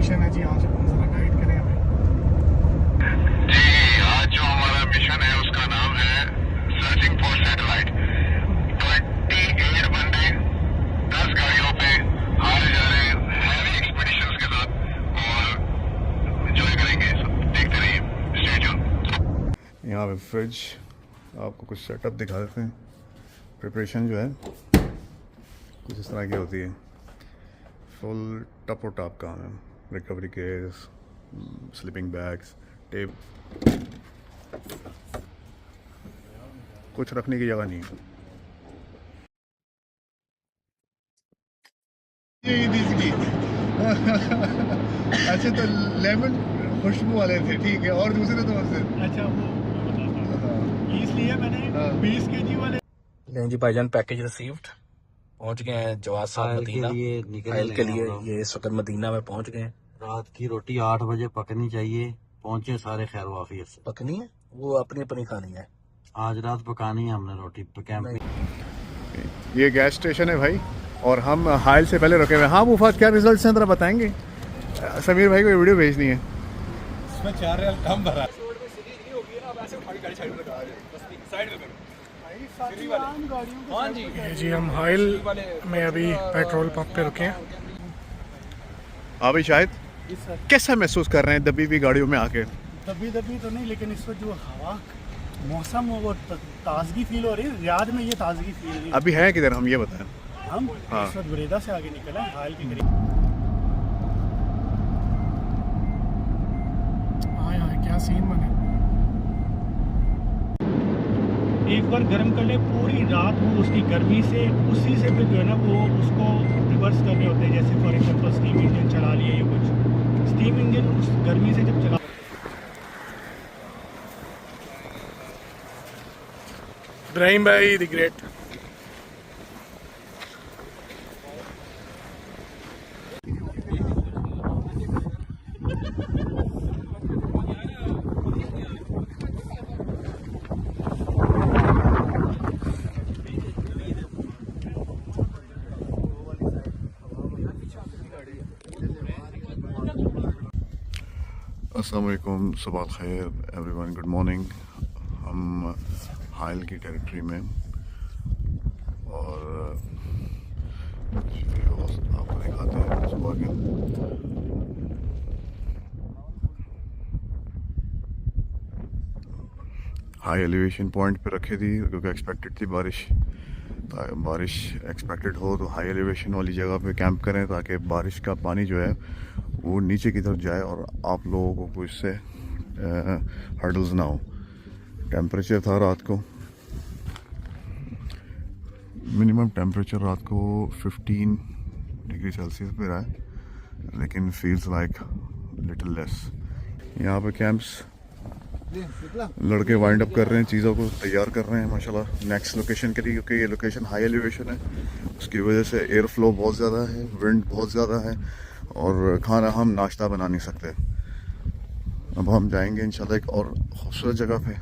Mission है जी, यहाँ से जरा गाइड करें हमें। जी, आज जो हमारा मिशन है उसका नाम है सर्चिंग फॉर सैटेलाइट। 28 बंदे 10 गाड़ियों पे हार जा रहे हैं हैवी एक्सपीडिशंस के साथ और एंजॉय करेंगे। सब देखते रहिए, स्टे ट्यून्ड। यहाँ पे फ्रिज आपको कुछ सेटअप दिखा देते हैं। प्रिपरेशन जो है कुछ इस तरह की होती है, फुल टप और टॉप काम है। Recovery case, sleeping bags, tape, कुछ रखने की जगह नहीं है। अच्छा, तो लेमन खुशबू वाले थे, ठीक है, और दूसरे तो अच्छा, वो इसलिए मैंने 20 kg वाले। नहीं जी भाईजान, पैकेज रिसीव्ड। पहुंच गए हैं जवाद साहब मदीना फाइल के लिए। ये इस वक्त मदीना में पहुंच गए हैं। रात की रोटी 8 बजे पकनी चाहिए। पहुंचे सारे खैर वाफियत से। पकनी है वो अपनी अपनी खानी है। आज रात पकानी है हमने रोटी कैंप में। ये गैस स्टेशन है भाई, और हम हाइल से पहले रुके हुए। हाँ मुफात, क्या रिजल्ट हैं जरा बताएंगे? समीर भाई को ये वीडियो भेजनी है। इसमें 4 रियाल कम भरा। जी हम हाइल में अभी पेट्रोल पंप पे रुके हैं। हाँ भाई, शायद कैसा महसूस कर रहे हैं दबी हुई गाड़ियों में आके? दबी तो नहीं, लेकिन इस वक्त जो हवा, मौसम, वो ताजगी फील हो रही है। रियाद में ये ताजगी फील नहीं। अभी है किधर, हम ये बताएं। हम हाँ। इस वक्त बुरेदा से आगे निकले हैं, हाइल के करीब। हाँ, क्या सीन बने। एक बार गर्म कर ले, पूरी रात वो उसकी गर्मी से, उसी से फिर जो है ना वो उसको रिवर्स करने होते हैं। जैसे फॉर एग्जांपल स्टीम इंजन चला लिए, या कुछ स्टीम इंजन उस गर्मी से जब चला। इब्राहिम भाई द ग्रेट। अस्सलाम वालेकुम, सुबह खैर एवरीवन, गुड मॉर्निंग। हम हाइल की टेरिटरी में, और आपको दिखाते हैं सुबह के। हाई एलिवेशन पॉइंट पे रखी थी क्योंकि एक्सपेक्टेड थी बारिश एक्सपेक्टेड हो, तो हाई एलिवेशन वाली जगह पे कैंप करें ताकि बारिश का पानी जो है वो नीचे की तरफ जाए और आप लोगों को कोई इससे हर्डल्स ना हो। टेम्परेचर था रात को, मिनिमम टेम्परेचर रात को 15 डिग्री सेल्सियस पे रहा है, लेकिन फील्स लाइक लिटिल लेस। यहाँ पे कैंप्स लड़के वाइंड अप कर रहे हैं, चीज़ों को तैयार कर रहे हैं माशाल्लाह नेक्स्ट लोकेशन के लिए, क्योंकि ये लोकेशन हाई एलिवेशन है। उसकी वजह से एयर फ्लो बहुत ज़्यादा है, विंड बहुत ज़्यादा है, और खाना हम नाश्ता बना नहीं सकते। अब हम जाएंगे इंशाल्लाह एक और खूबसूरत जगह पे,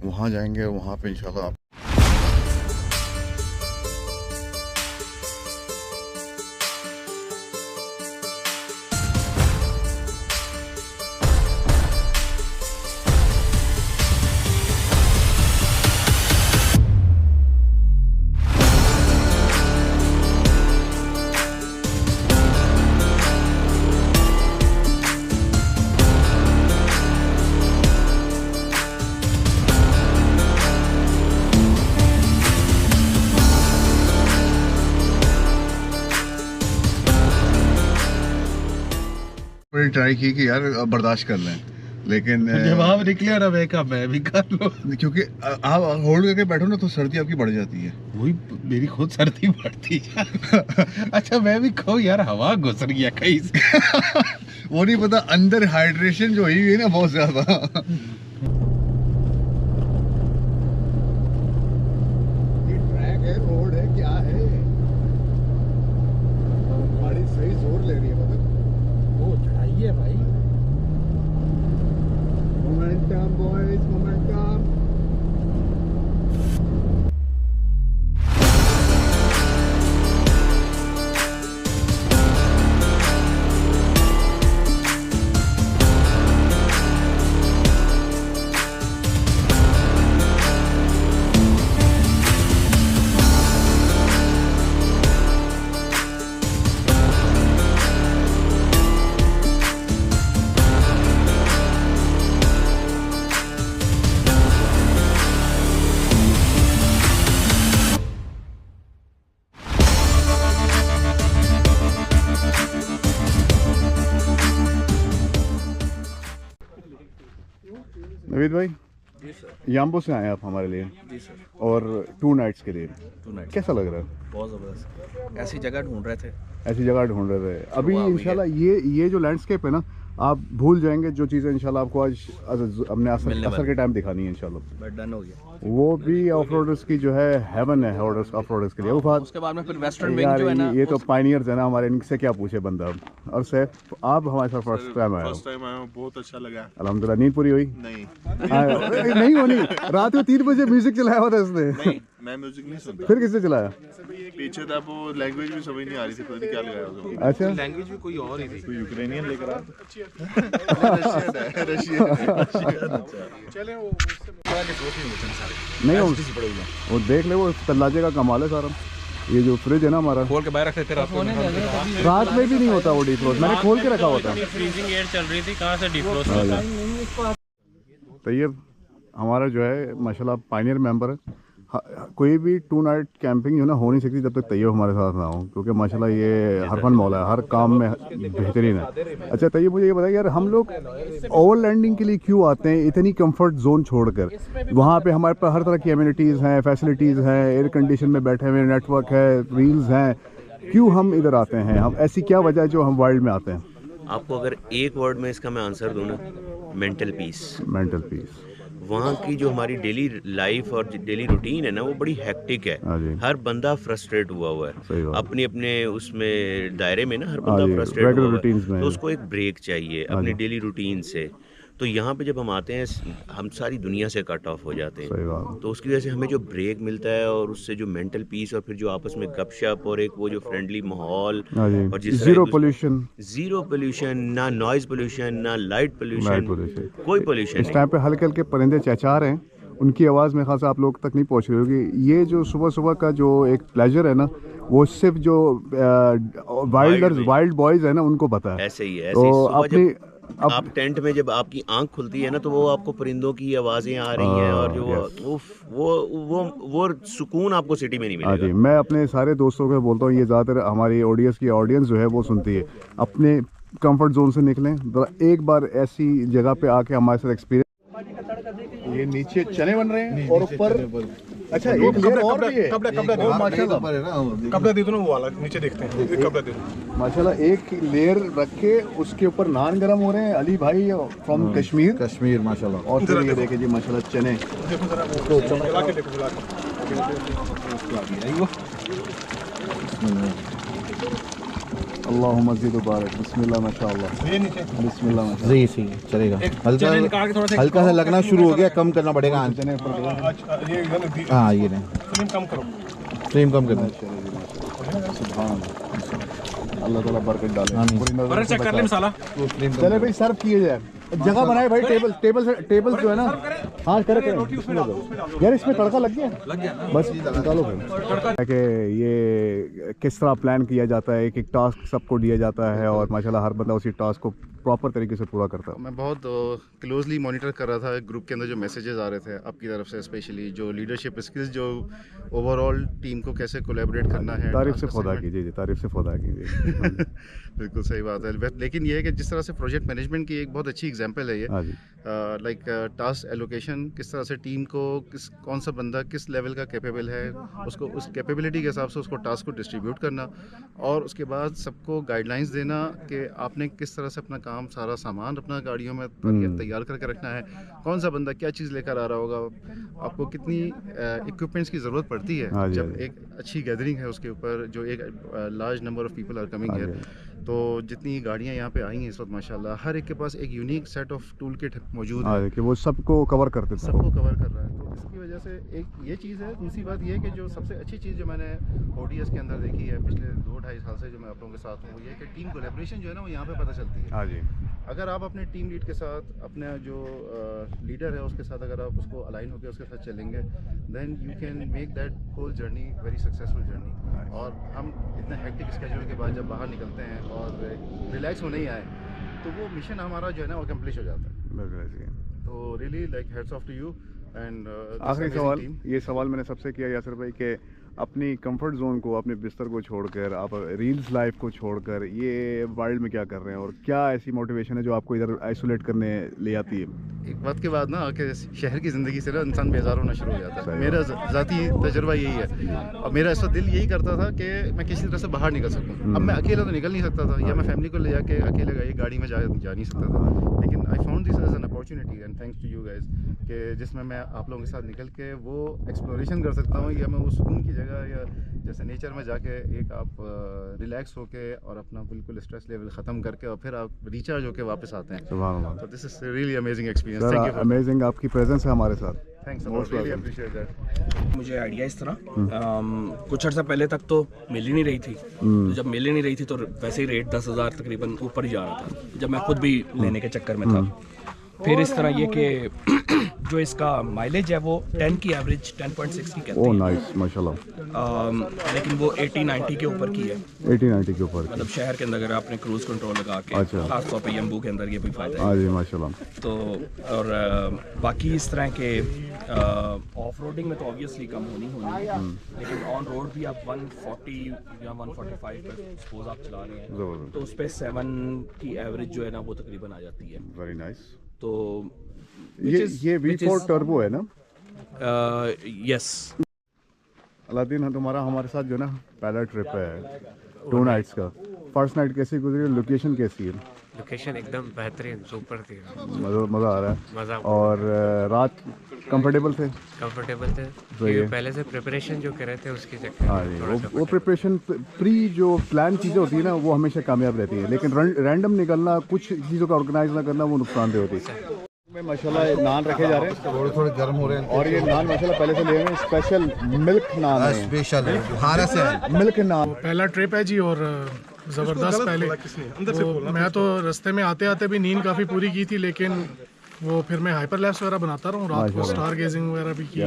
वहाँ जाएंगे, वहाँ पे इंशाल्लाह आप ट्राई की कि यार बर्दाश्त कर लें, लेकिन जब आप निकले ना मैं कहा मैं भी कर लो, क्योंकि आप होल्ड करके बैठो ना तो सर्दी आपकी बढ़ जाती है। वही मेरी खुद सर्दी बढ़ती है। अच्छा मैं भी कहूँ यार, हवा घुस रही है कहीं से। वो नहीं पता, अंदर हाइड्रेशन जो हुई है ना बहुत ज्यादा। ये ट्रैक है, रोड है, क्या है? गाड़ी सही जोर ले रही है, मतलब वो चढ़ाई है भाई। Momentum boys, momentum. नवीद भाई, याम्बो से आए आप हमारे लिए जी सर, और 2 नाइट्स के लिए, 2 नाइट कैसा लग रहा है? बहुत ज़बरदस्त। ऐसी जगह ढूंढ रहे थे, ऐसी जगह ढूंढ रहे थे अभी हुआ भी है। इंशाल्लाह ये जो लैंडस्केप है ना, आप भूल जाएंगे जो चीज़ें इंशाल्लाह आपको आज अपने मिलने असर के टाइम दिखानी है इंशाल्लाह। बट डन हो गया। वो भी ऑफ रोडर्स की जो है हेवन है ऑफ रोडर्स के लिए। वो बात उसके बाद में फिर वेस्टर्न विंग यार जो है ना, ये तो पायनियर्स है ना हमारे, इनसे क्या पूछे बंदा। और सैफ आप हमारे साथ फर्स्ट टाइम आए हो? फर्स्ट टाइम आया हूँ, बहुत अच्छा लगा। अल्हम्दुलिल्लाह। नींद पूरी हुई? नहीं नहीं होनी, रात को 3 बजे म्यूजिक चलाया हुआ था इसने। नहीं, मैं म्यूजिक नहीं सुनता। फिर किसने चलाया? पीछे था, वो लैंग्वेज भी समझ नहीं आ रही थी, पता नहीं क्या लगाया उसको। अच्छा, लैंग्वेज भी कोई और ही थी। कोई यूक्रेनियन लेकर आया रशियन। नहीं वो देख ले, वो तल्लाजे का कमाल है सारा। ये जो फ्रिज है ना हमारा, खोल के बाहर रखते थे रात को। रात में भी नहीं होता वो डीफ्रोस्ट, मैंने खोल के रखा हुआ था। फ्रीजिंग एयर चल रही थी, कहाँ से डिफ्रोस्ट होता? तैयब हमारा जो है माशाल्लाह पायनियर मेंबर है। कोई भी 2 नाइट कैंपिंग जो ना हो नहीं सकती जब तक तैयब हमारे साथ ना हो, क्योंकि माशाल्लाह ये हरफन मौला है, हर काम में बेहतरीन है। अच्छा तैयब, मुझे ये बताइए यार, हम लोग ओवरलैंडिंग के लिए क्यों आते हैं इतनी कंफर्ट जोन छोड़कर? वहाँ पे हमारे पास हर तरह की एमिनिटीज़ हैं, फैसिलिटीज़ हैं, एयर कंडीशन में बैठे हुए, नेटवर्क है, रील्स हैं, क्यों हम इधर आते हैं? हम ऐसी क्या वजह है जो हम वाइल्ड में आते हैं? आपको अगर एक वर्ड में इसका मैं आंसर दूँ ना, मेंटल पीस। Mental peace. वहाँ की जो हमारी डेली लाइफ और डेली रूटीन है ना, वो बड़ी हेक्टिक है। हाँ जी। हर बंदा फ्रस्ट्रेट हुआ हुआ सही है बात। अपने अपने उसमें दायरे में ना, हर हाँ बंदा जी, फ्रस्ट्रेट regular हुआ हुआ routines में है, है। तो उसको एक ब्रेक चाहिए हाँ अपनी जी। डेली रूटीन से। तो यहाँ पे जब हम आते हैं, हम सारी दुनिया से कट ऑफ हो जाते सही हैं। बात। तो उसकी वजह से हमें जो ब्रेक मिलता है, और उससे जो मेंटल पीस, और फिर जो आपस में गपशप, और एक वो जो फ्रेंडली माहौल, हाँ जी, और जिस जीरो पोल्यूशन। जीरो पोल्यूशन, ना नॉइज पोल्यूशन, ना लाइट पोल्यूशन, कोई पोल्यूशन इस टाइम पे हल्के हल्के परिंदे चहचहा रहे हैं, उनकी आवाज़ में खासा आप लोग तक नहीं पहुंच रही होगी। ये जो सुबह सुबह का जो एक प्लेजर है ना, वो सिर्फ जो वाइल्ड बॉयज है ना उनको पता है। ऐसे ही है। तो सुबह अपनी जब आप टेंट में, जब आपकी आंख खुलती है ना, तो वो आपको परिंदों की आवाज़ें आ रही हैं, और जो वो सुकून आपको सिटी में नहीं हाँ मिलेगा। जी, मैं अपने सारे दोस्तों को बोलता हूँ, ये ज़्यादातर हमारी ऑडियंस जो है वो सुनती है, अपने कंफर्ट जोन से निकलें, एक बार ऐसी जगह पे आके हमारे साथ एक्सपीरियंस। ये नीचे चने बन रहे हैं और ऊपर अच्छा एक लेयर और भी है। कपड़ा माशाल्लाह दे दो ना, वो वाला नीचे देखते हैं। कपड़ा दे दो। माशाल्लाह एक लेयर रख के उसके ऊपर नान गरम हो रहे हैं। अली भाई फ्रॉम कश्मीर माशाल्लाह। और फिर ये देखिए जी माशाल्लाह चने। देखो जरा वो बुला के देखो, बुला अल्लाह मज़ीद बारक। बिस्मिल्लाह माशाल्लाह। ये नीचे बिस्मिल्लाह माशाल्लाह। सही सही चलेगा। चने निकाल के थोड़ा सा हल्का सा लगना शुरू हो गया, कम करना पड़ेगा। चने ऊपर ये इधर हाँ ये नहीं, फ्लेम कम करो। फ्लेम कम करना। सुभान अल्लाह ताला बरकत डाले। आमीन। पूरी नज़र बरक से चेक कर ले बचा। मसाला। चले भाई सर्व किए जाए, जगह बनाए भाई। टेबल जो है ना, हाँ करें यार, इसमें तड़का लग गया बस निकालो फिर। कि ये किस तरह प्लान किया जाता है, एक टास्क सबको दिया जाता है और माशाल्लाह हर बंदा उसी टास्क को प्रॉपर तरीके से पूरा करता है। मैं बहुत क्लोजली मॉनिटर कर रहा था ग्रुप के अंदर जो मैसेजेस आ रहे थे आपकी तरफ से, स्पेशली जो लीडरशिप स्किल्स, जो ओवरऑल टीम को कैसे कोलैबोरेट करना है। तारीफ से खुदा कीजिए जी, तारीफ से खुदा कीजिए। बिल्कुल सही बात है। लेकिन ये है कि जिस तरह से प्रोजेक्ट मैनेजमेंट की एक बहुत अच्छी एग्जांपल है ये, हाँ जी। लाइक टास्क एलोकेशन, किस तरह से टीम को कौन सा बंदा किस लेवल का कैपेबल है, उसको उस कैपेबिलिटी के हिसाब से उसको टास्क को डिस्ट्रीब्यूट करना, और उसके बाद सबको गाइडलाइंस देना कि आपने किस तरह से अपना काम, सारा सामान अपना गाड़ियों में तैयार करके रखना है, कौन सा बंदा क्या चीज़ लेकर आ रहा होगा, आपको कितनी इक्विपमेंट्स की ज़रूरत पड़ती है। हाँ जी, जब हाँ जी। एक अच्छी गैदरिंग है उसके ऊपर, जो एक large number of people are coming here, तो जितनी गाड़ियाँ यहाँ पे आई हैं इस वक्त माशाल्लाह, हर एक के पास एक unique set of tool kit मौजूद है, हाँ कि वो सबको कवर करते थे। सबको कवर कर रहा है। तो इसकी वजह से एक ये चीज़ है। दूसरी बात ये है कि जो सबसे अच्छी चीज़ जो मैंने ODS के अंदर देखी है पिछले 2-2.5 साल से, जो मैं आप लोगों के साथ हूँ, वो ये है कि टीम कोलैबोरेशन जो है ना, वो यहाँ पे पता चलती है। हाँ जी। अगर आप अपने टीम लीड के साथ, अपने जो लीडर है उसके साथ, अगर आप उसको अलाइन होकर उसके साथ चलेंगे, then you can make that whole journey very successful journey. और हम इतने हेक्टिक स्केड्यूल के बाद जब बाहर निकलते हैं और रिलैक्स होने ही आए, तो वो मिशन हमारा जो है ना वो अकम्प्लिश हो जाता है। तो really like hats off to you. And आखिरी सवाल, ये सवाल मैंने सबसे किया यासर भाई, कि अपनी कंफर्ट जोन को, अपने बिस्तर को छोड़कर, आप रील्स लाइफ को छोड़कर ये वर्ल्ड में क्या कर रहे हैं, और क्या ऐसी मोटिवेशन है जो आपको इधर आइसोलेट करने ले आती है? एक वक्त के बाद ना आके शहर की ज़िंदगी से ना इंसान बेजार होना शुरू हो जाता है। मेरा ज़ाती तजुर्बा यही है, और मेरा ऐसा दिल यही करता था कि मैं किसी तरह से बाहर निकल सकूं। अब मैं अकेला तो निकल नहीं सकता था, या मैं फैमिली को ले जाके अकेले गाड़ी में जा नहीं सकता था, लेकिन I found this as an opportunity and thanks to you guys कि जिसमें मैं आप लोगों के साथ निकल के वो एक्सप्लोरेशन कर सकता हूँ, या मैं वो सुकून की जगह या जैसे नेचर में जाके एक आप रिलैक्स होके और अपना बिल्कुल स्ट्रेस लेवल ख़त्म करके और फिर आप रिचार्ज होके वापस आते हैं। तो this is really amazing experience. Thank you. Amazing आपकी प्रेजेंस है हमारे साथ। Thanks a lot, really appreciate that. मुझे आइडिया इस तरह कुछ अर्सा पहले तक तो मिल ही नहीं रही थी, तो जब मिल ही नहीं रही थी तो वैसे ही रेट 10,000 तकरीबन ऊपर ही जा रहा था, जब मैं खुद भी लेने के चक्कर में था। फिर इस तरह ये कि जो इसका माइलेज है वो 10 की एवरेज 10.6 की कहते हैं। ओह नाइस, माशाल्लाह। लेकिन वो 80-90 के ऊपर की है, 80-90 के ऊपर। मतलब शहर के अंदर अगर आपने क्रूज कंट्रोल लगा के, अच्छा। खास तौर पे यम्बू के अंदर ये भी फायदा है। हाँ जी, माशाल्लाह। तो और बाकी इस तरह के ऑफ रोडिंग में तो ऑब्वियसली कम होनी है, लेकिन ऑन रोड भी आप 140 या 145 पर सपोज आप चला रहे हैं तो उस पर 7 की एवरेज जो है ना वो तकरीबन आ जाती है। Very nice. तो ये V4 टर्बो है ना? यस। अलादीन, तुम्हारा हमारे साथ जो ना पहला ट्रिप है 2 नाइट्स का। फर्स्ट नाइट कैसी गुजरी, लोकेशन कैसी है? लोकेशन एकदम बेहतरीन, सुपर थी, मज़ा आ रहा है। मज़ा। और रात कंफर्टेबल थे? कंफर्टेबल थे, ये पहले से प्रिपरेशन जो कर रहे थे उसकी चक्कर। हाँ जी, वो प्रिपरेशन प्री जो प्लान चीज़ें होती है ना वो हमेशा कामयाब रहती है, लेकिन रैंडम निकलना, कुछ चीज़ों का ऑर्गेनाइज ना करना वो नुकसानदेह होती है। में माशाल्लाह नान रखे जा रहे हैं, थोड़े गर्म हो रहे हैं, और ये नान माशाल्लाह पहले से ले रहे हैं, स्पेशल मिल्क नान है, स्पेशल हारा से मिल्क नान। पहला ट्रिप है जी, और ज़बरदस्त। पहले मैं तो रास्ते में आते आते भी नींद काफ़ी पूरी की थी, लेकिन वो फिर मैं हाइपर लैप्स वगैरह बनाता रहा हूँ रात को, स्टार गेजिंग वगैरह भी की।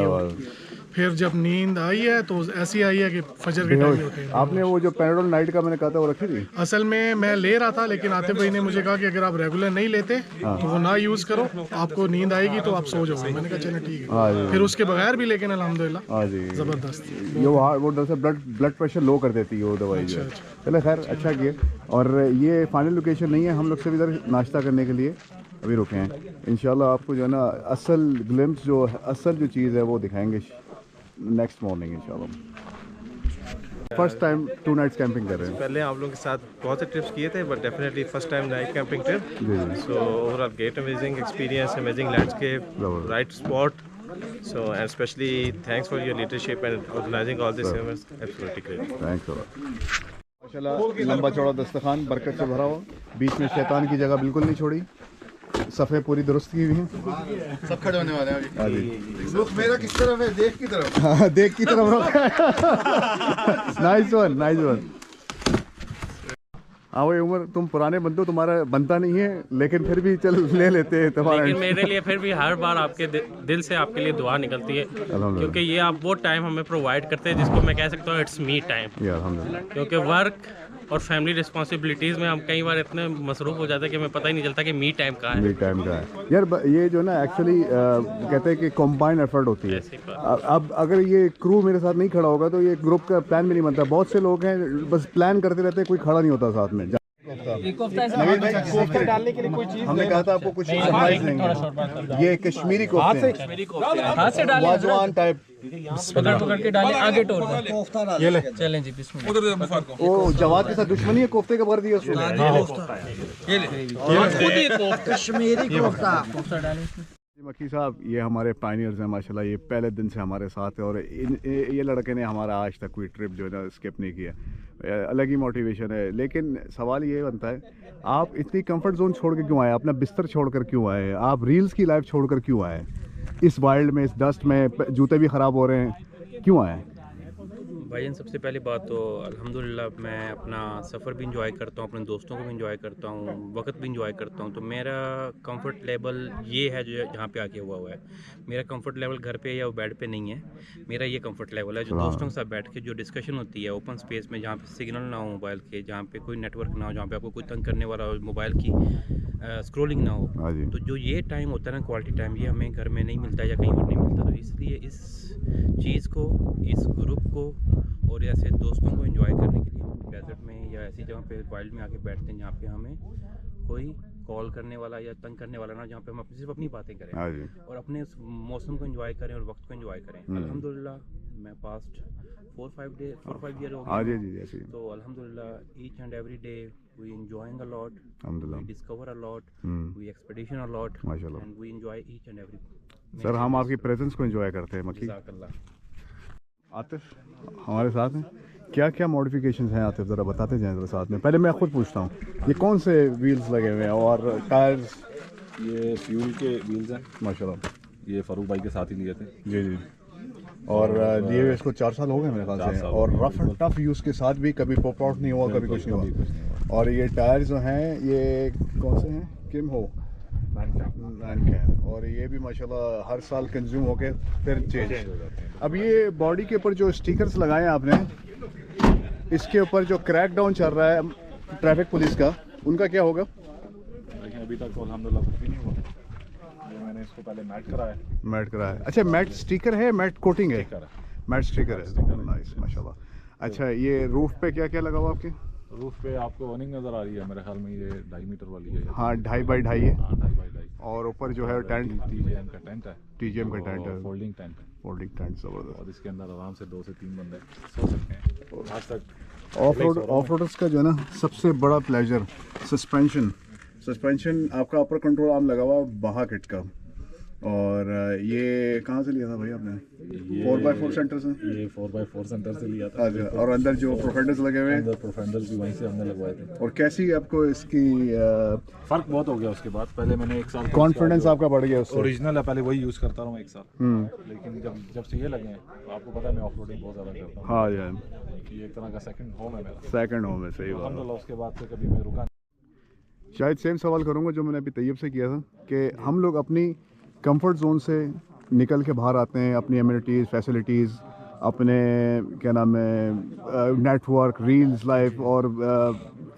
फिर जब नींद आई है तो ऐसी आई है कि फजर के टाइम होते हैं। आपने वो जो पैराडोल नाइट का मैंने कहा था वो रखी थी? असल में मैं ले रहा था, लेकिन आतिफ भाई ने मुझे कहा कि अगर आप रेगुलर नहीं लेते तो वो ना यूज़ करो, आपको नींद आएगी तो आप सो जाओगे। मैंने कहा चलो ठीक है। फिर उसके बगैर भी, लेकिन अल्हम्दुलिल्लाह ज़बरदस्त। ये वो दरअसल ब्लड प्रेशर लो कर देती है वो दवाई जो है। चले खैर, अच्छा किया। और ये फाइनल लोकेशन नहीं है, हम लोग सिर्फ इधर नाश्ता करने के लिए अभी रुके हैं। इंशाल्लाह आपको जो है ना असल ग्लिम्स, जो असल जो चीज़ है वो दिखाएंगे नेक्स्ट मॉर्निंग इंशाल्लाह। फर्स्ट टाइम 2 नाइट्स कैंपिंग कर रहे हैं। पहले आप लोगों के साथ बहुत से ट्रिप्स किए थे, but definitely first time night camping trip. So overall great, amazing experience, amazing landscape, right spot. So and especially thanks for your leadership and organizing all this events. Absolutely great. Thanks a lot. माशाल्लाह लंबा चौड़ा दस्तरखान बरकत से भरा हुआ, बीच में शैतान की जगह बिल्कुल नहीं छोड़ी, सफ़े पूरी दुरुस्त की हुई हैं। सब खड़े होने वाले हैं अभी। रुख मेरा किस तरफ है? देख की तरफ। हाँ, देख की तरफ रुख। Nice one, nice one. हाँ भाई उमर, तुम पुराने बंदो, तुम्हारा बनता नहीं है, लेकिन फिर भी चल ले लेते हैं तुम्हारा। लेकिन मेरे लिए फिर भी हर बार आपके दिल से आपके लिए दुआ निकलती है, क्योंकि ये आप वो टाइम हमें प्रोवाइड करते हैं जिसको मैं कह सकता हूँ इट्स मी टाइम। क्योंकि वर्क और फैमिली रिस्पॉन्सिबिलिटीज़ में हम कई बार इतने मसरूफ़ हो जाते हैं कि हमें पता ही नहीं चलता कि मी टाइम कहाँ है। मी टाइम का है यार, ये जो ना एक्चुअली कहते हैं कि कॉम्बाइंड एफर्ट होती है। अब अगर ये क्रू मेरे साथ नहीं खड़ा होगा तो ये ग्रुप का प्लान भी नहीं बनता। बहुत से लोग हैं बस प्लान करते रहते हैं, कोई खड़ा नहीं होता साथ में। डालने के लिए कोई चीज हमने कहा था आपको कुछ सरप्राइज देंगे। ये कश्मीरी कोफ्ते हाथ से डालें, वाजवान टाइप पकड़ के डालें, आगे टोर ये ले चलें जी, बिस्मिल्लाह। ओ जवाद के साथ दुश्मनी है, कोफ्ते का भर दिया उसको। ये ले कश्मीरी कोफ्ता डालें। मक्की साहब, ये हमारे पायनियर्स हैं माशाल्लाह, ये पहले दिन से हमारे साथ है, और ये लड़के ने हमारा आज तक कोई ट्रिप जो है ना स्किप नहीं किया। अलग ही मोटिवेशन है। लेकिन सवाल ये बनता है, आप इतनी कंफर्ट जोन छोड़ के क्यों आए? अपना बिस्तर छोड़कर क्यों आए? आप रील्स की लाइफ छोड़कर क्यों आए? इस वाइल्ड में, इस डस्ट में, जूते भी ख़राब हो रहे हैं, क्यों आए? भाईजान सबसे पहली बात तो अल्हम्दुलिल्लाह मैं अपना सफ़र भी इंजॉय करता हूँ, अपने दोस्तों को भी इंजॉय करता हूँ, वक्त भी इंजॉय करता हूँ। तो मेरा कंफर्ट लेवल ये है जो जहाँ पे आके हुआ है। मेरा कंफर्ट लेवल घर पे या बेड पे नहीं है, मेरा ये कंफर्ट लेवल है जो दोस्तों के साथ बैठ के जो डिस्कशन होती है ओपन स्पेस में, जहाँ पे सिग्नल ना हो मोबाइल के, जहाँ पे कोई नेटवर्क ना हो, जहाँ पे आपको कोई तंग करने वाला हो, मोबाइल की स्क्रॉलिंग ना हो। तो जो ये टाइम होता है ना, क्वालिटी टाइम, ये हमें घर में नहीं मिलता या कहीं और नहीं मिलता। तो इसलिए इस चीज़ को, इस ग्रुप को और ऐसे दोस्तों को एंजॉय करने के लिए हम डेजर्ट में या ऐसी जगह पे वाइल्ड में आके बैठते हैं जहाँ पे हमें कोई कॉल करने वाला या तंग करने वाला ना, जहाँ पे हम सिर्फ अपनी बातें करें और अपने उस मौसम को एंजॉय करें और वक्त को एंजॉय करें। अल्हम्दुलिल्लाह मैं पास्ट 4-5 ईयर हो गए, तो अल्हम्दुलिल्लाह each and every day we enjoying a lot, we discover a lot, we expedition a lot, and we enjoy each and every. Sir हम आपकी प्रेजेंस को एंजॉय करते हैं मक्की। आतिफ हमारे साथ हैं, क्या क्या मॉडिफिकेशंस हैं आतिफ, ज़रा बताते जाएं ज़रा साथ में। पहले मैं खुद पूछता हूँ, ये कौन से व्हील्स लगे हुए हैं और टायर्स? ये फ्यूल के व्हील्स हैं माशाल्लाह, ये फारूक भाई के साथ ही लिए थे। जी जी। और लिए हुए इसको 4 साल हो गए मेरे ख्याल से, और रफ एंड टफ यूज़ के साथ भी कभी पॉप आउट नहीं हुआ, कभी कुछ नहीं हुआ। और ये टायर जो हैं ये कौन से हैं? किम हो मैन, और ये भी माशाल्लाह हर साल कंज्यूम होके फिर चेंज हो जाते हैं। अब ये बॉडी के ऊपर जो स्टिकर्स लगाए हैं आपने, इसके ऊपर जो क्रैक डाउन चल रहा है ट्रैफिक पुलिस का, उनका क्या होगा? लेकिन अभी तक तो अल्हम्दुलिल्लाह कुछ भी नहीं हुआ। मैंने इसको पहले मैट कराया। अच्छा, मैट स्टिकर है, मैट कोटिंग है? मैट स्टिकर है, नाइस माशाल्लाह। अच्छा, ये रूफ पे क्या क्या लगा हुआ आपके? रूफ पे आपको अर्निंग नज़र आ रही है, मेरे ख्याल में ये 2.5 मीटर वाली है। हाँ, 2.5 बाई 2.5 है। हाँ, 2.5 बाई 2.5। और ऊपर जो है टेंट, TJM का टेंट है। TJM का टेंट है, फोल्डिंग टेंट है। फोल्डिंग टेंट ज़बरदस्त। और इसके अंदर आराम से 2 से 3 बंदे सो सकते हैं। आज तक ऑफ रोडर्स का जो है ना सबसे बड़ा प्लेजर सस्पेंशन आपका अपर कंट्रोल आर्म लगा हुआ बाहा किट का। और ये कहाँ से लिया था भाई आपने? 4x4 सेंटर से? ये 4x4 सेंटर से लिया था। अच्छा, और अंदर जो प्रोफेंडर्स लगे हुए हैं? प्रोफेंडर्स भी वहीं से हमने लगवाए थे। और कैसी आपको इसकी फ़र्क बहुत हो गया उसके बाद। पहले मैंने 1 साल कॉन्फिडेंस आपका बढ़ गया उससे? ओरिजिनल है, पहले वही यूज़ करता रहा हूँ 1 साल। लेकिन जब से ये लगे हैं, तो आपको पता है मैं ऑफ रोडिंग बहुत ज़्यादा करता हूँ। हाँ यार, ये एक तरह का सेकंड होम है मेरा। सेकंड होम है, सही बात है। उसके बाद से कभी मैं रुका। शायद सेम सवाल करूँगा जो मैंने अभी तैयब से किया था, कि हम लोग अपनी कंफर्ट जोन से निकल के बाहर आते हैं, अपनी एमिनिटीज़, फैसिलिटीज़, अपने क्या नाम है नेटवर्क, रील्स लाइफ और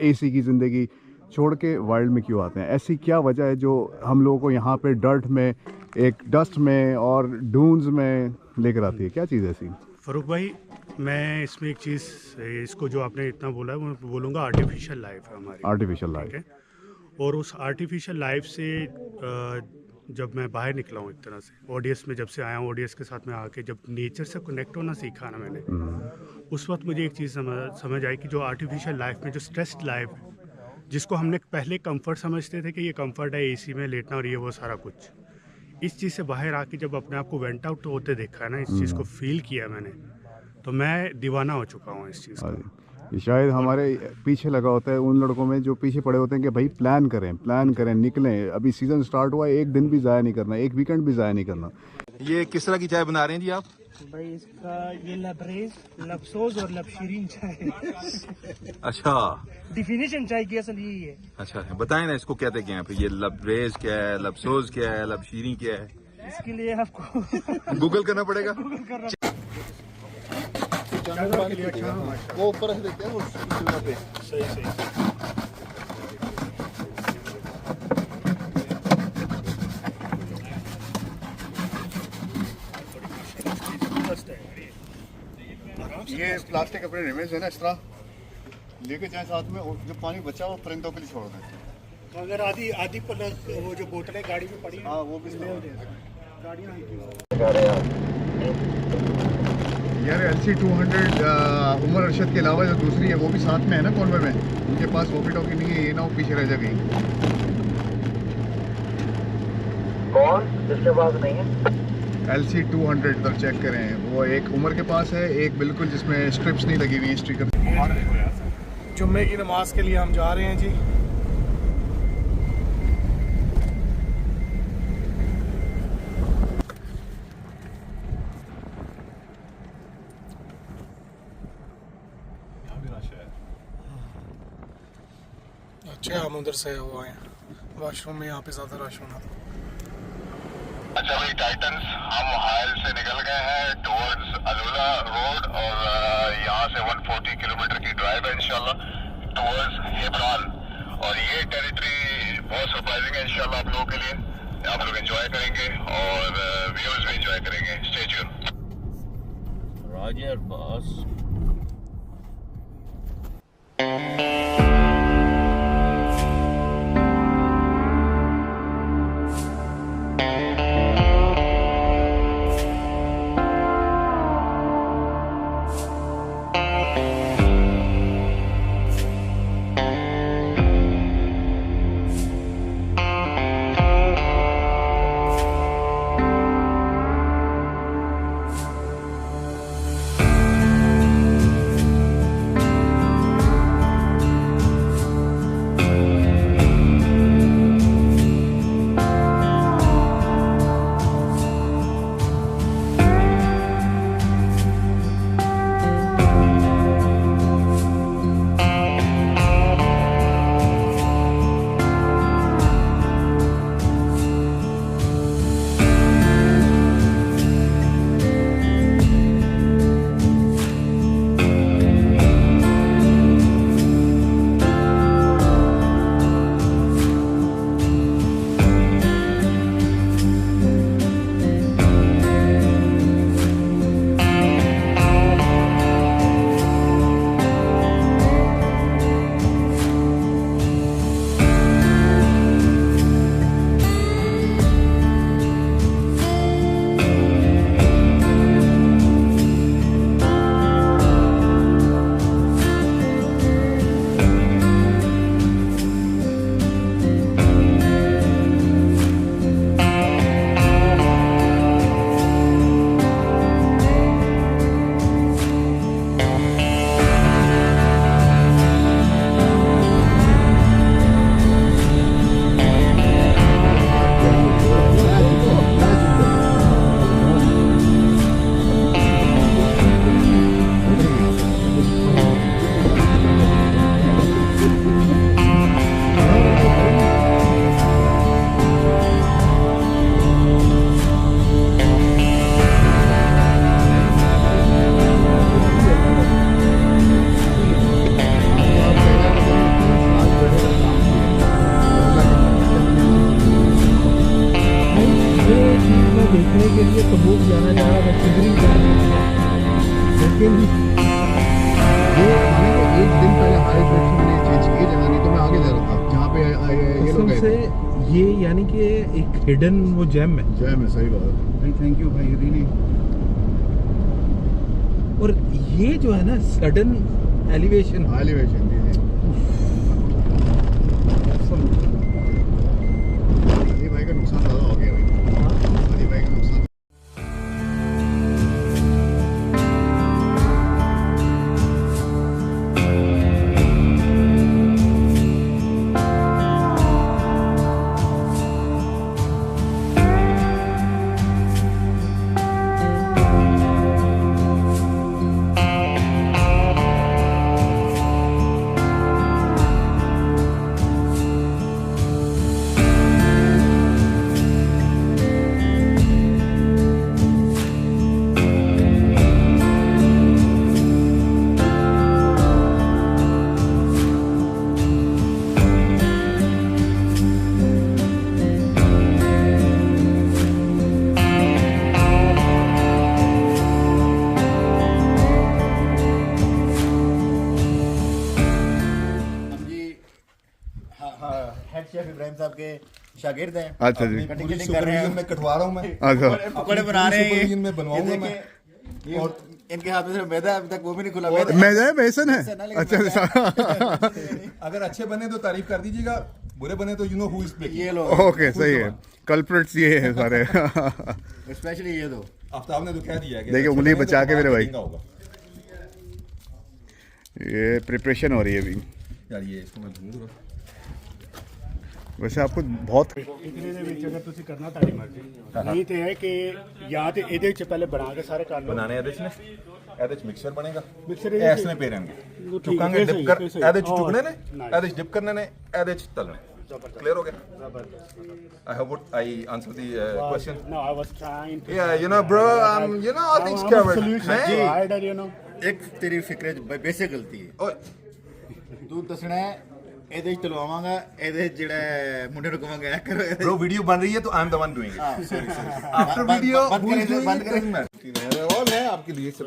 AC की ज़िंदगी छोड़ के वाइल्ड में क्यों आते हैं? ऐसी क्या वजह है जो हम लोगों को यहाँ पे डर्ट में, एक डस्ट में और डून्स में लेकर आती है? क्या चीज़ ऐसी? फ़ारूक भाई, मैं इसमें एक चीज़, इसको जो आपने इतना बोला है वो बोलूँगा आर्टिफिशियल लाइफ है हमारी। आर्टिफिशियल लाइफ, और उस आर्टिफिशियल लाइफ से जब मैं बाहर निकला हूँ एक तरह से, ODS में जब से आया हूँ, ODS के साथ में आके जब नेचर से कनेक्ट होना सीखा ना मैंने, उस वक्त मुझे एक चीज़ समझ आई कि जो आर्टिफिशियल लाइफ में जो स्ट्रेस्ड लाइफ है, जिसको हमने पहले कंफर्ट समझते थे कि ये कंफर्ट है AC में लेटना और ये वो सारा कुछ, इस चीज़ से बाहर आके जब अपने आप को वेंट आउट होते देखा है ना, इस चीज़ को फील किया मैंने, तो मैं दीवाना हो चुका हूँ इस चीज़ का। ये शायद हमारे पीछे लगा होता है उन लड़कों में जो पीछे पड़े होते हैं कि भाई प्लान करें, निकलें। अभी सीज़न स्टार्ट हुआ है, एक दिन भी ज़ाया नहीं करना, एक वीकेंड भी ज़ाया नहीं करना। ये किस तरह की चाय बना रहे हैं जी आप? भाई इसका ये लबरेज, लबसोज और लबशीरीन चाय। अच्छा, डिफिनेशन चाय की असल यही है। अच्छा, बताएं ना इसको कहते क्या है? फिर ये लबरेज क्या है, लबसोज क्या है, लबशीरी क्या है? इसके लिए आपको गूगल करना पड़ेगा। वो ऊपर से देते हैं वो चूल्हा पे। सही ये प्लास्टिक अपने रिमेज है ना, इस तरह लेके जाए साथ में, और जो पानी बचा वो परिंदों के लिए छोड़ दें। अगर आधी वो जो बोतलें गाड़ी में पड़ी, हाँ वो भी गाड़ियाँ यार। LC 200 उमर अरशद के अलावा जो दूसरी है वो भी साथ में है ना कॉन्वे में, उनके पास वॉकी टॉकी नहीं है, ये ना वो पीछे रह जा गई। कौन जिसके पास नहीं है? LC 200 इधर चेक करें, वो एक उमर के पास है, एक बिल्कुल जिसमें स्ट्रिप्स नहीं लगी हुई स्टिकर। जुम्मे की नमाज के लिए हम जा रहे हैं जी। पीछे हम उधर से वो आए वॉशरूम में, यहाँ पे ज़्यादा रश होना था। अच्छा भाई टाइटन्स, हम हायल से निकल गए हैं टुवर्ड्स अलुला रोड और यहाँ से 140 किलोमीटर की ड्राइव है इंशाल्लाह टुवर्ड्स हेब्रॉन। और ये टेरिटरी बहुत सरप्राइजिंग है इंशाल्लाह आप लोगों के लिए, आप लोग एंजॉय करेंगे और व्यूअर्स भी एंजॉय करेंगे। Stay tune. Roger boss. देखने के लिए कबूल जाना जा रहा था किधरी लेकिन ये एक दिन पहले हाई दर्शन ने चेंज किए जगह, नहीं तो मैं आगे जा रहा था जहाँ पे ये लोग से ये यानी कि एक हिडन वो जैम है। सही बात है। थैंक यू भाई रियली। और ये जो है ना सडन एलिवेशन अली भाई का नुकसान ज़्यादा हो गया भाई। अली भाई का नुकसान। शेफ इब्राहिम साहब के शागिर्द हैं। अच्छा जी। कटिंग कर रहे हैं, मैं कटवा रहा हूँ मैं। अच्छा। पकौड़े बना रहे हैं, मैं बनवाऊंगा मैं। और इनके हाथ में सिर्फ मैदा अभी तक वो भी नहीं खुला। मैदा है बेसन है। अच्छा अगर अच्छे बने तो तारीफ कर दीजिएगा, बुरे बने तो you know who is playing. ये लो। ओके सही है। कल्प्रिट्स ये है सारे। स्पेशली ये दो। आफ्ताब ने तो कह दिया कि देखिए उंगली बचा के मेरे भाई। ये प्रिपरेशन हो रही है अभी यार। ये इसको मैं भून दूंगा। वैसे आपको बहुत इतने ਦੇ ਵਿੱਚ ਅਗਰ ਤੁਸੀਂ ਕਰਨਾ ਤੁਹਾਡੀ ਮਰਜ਼ੀ ਨਹੀਂ ਤੇ ਹੈ ਕਿ ਜਾਂ ਤੇ ਇਹਦੇ ਵਿੱਚ ਪਹਿਲੇ ਬਣਾ ਕੇ ਸਾਰੇ ਕਰ ਲਓ ਬਣਾਣੇ ਇਹਦੇ ਚ ਨੇ ਇਹਦੇ ਚ ਮਿਕਸਰ ਬਣੇਗਾ ਮਿਕਸਰ ਇਸ ਨੇ ਪੇ ਰਹਿਣਗੇ ਚੁੱਕਾਂਗੇ ਡਿਪ ਕਰ ਇਹਦੇ ਚ ਚੁੱਕਣੇ ਨੇ ਇਹਦੇ ਚ ਡਿਪ ਕਰਨੇ ਨੇ ਇਹਦੇ ਚ ਤਲਣੇ clear ਹੋ ਗਿਆ I hope I answered the question. No, I was trying to. Yeah, you know, bro, you know, all things covered. Provider, you know. ਇੱਕ ਤੇਰੀ ਫਿਕਰ ਚ ਬੇਸਿਕ ਗਲਤੀ ਹੈ ਓਏ ਤੂੰ ਦੱਸਣਾ ਹੈ ਇਹਦੇ ਚ ਤਲਵਾਵਾਂਗਾ ਇਹਦੇ ਜਿਹੜਾ ਮੁੰਡੇ ਨੂੰ ਕਹਾਂਗਾ ਇਹ ਕਰੋ bro video बन रही है तो I am the one doing it. sorry After video who is doing बंद it करें doesn't all है आपके लिए सब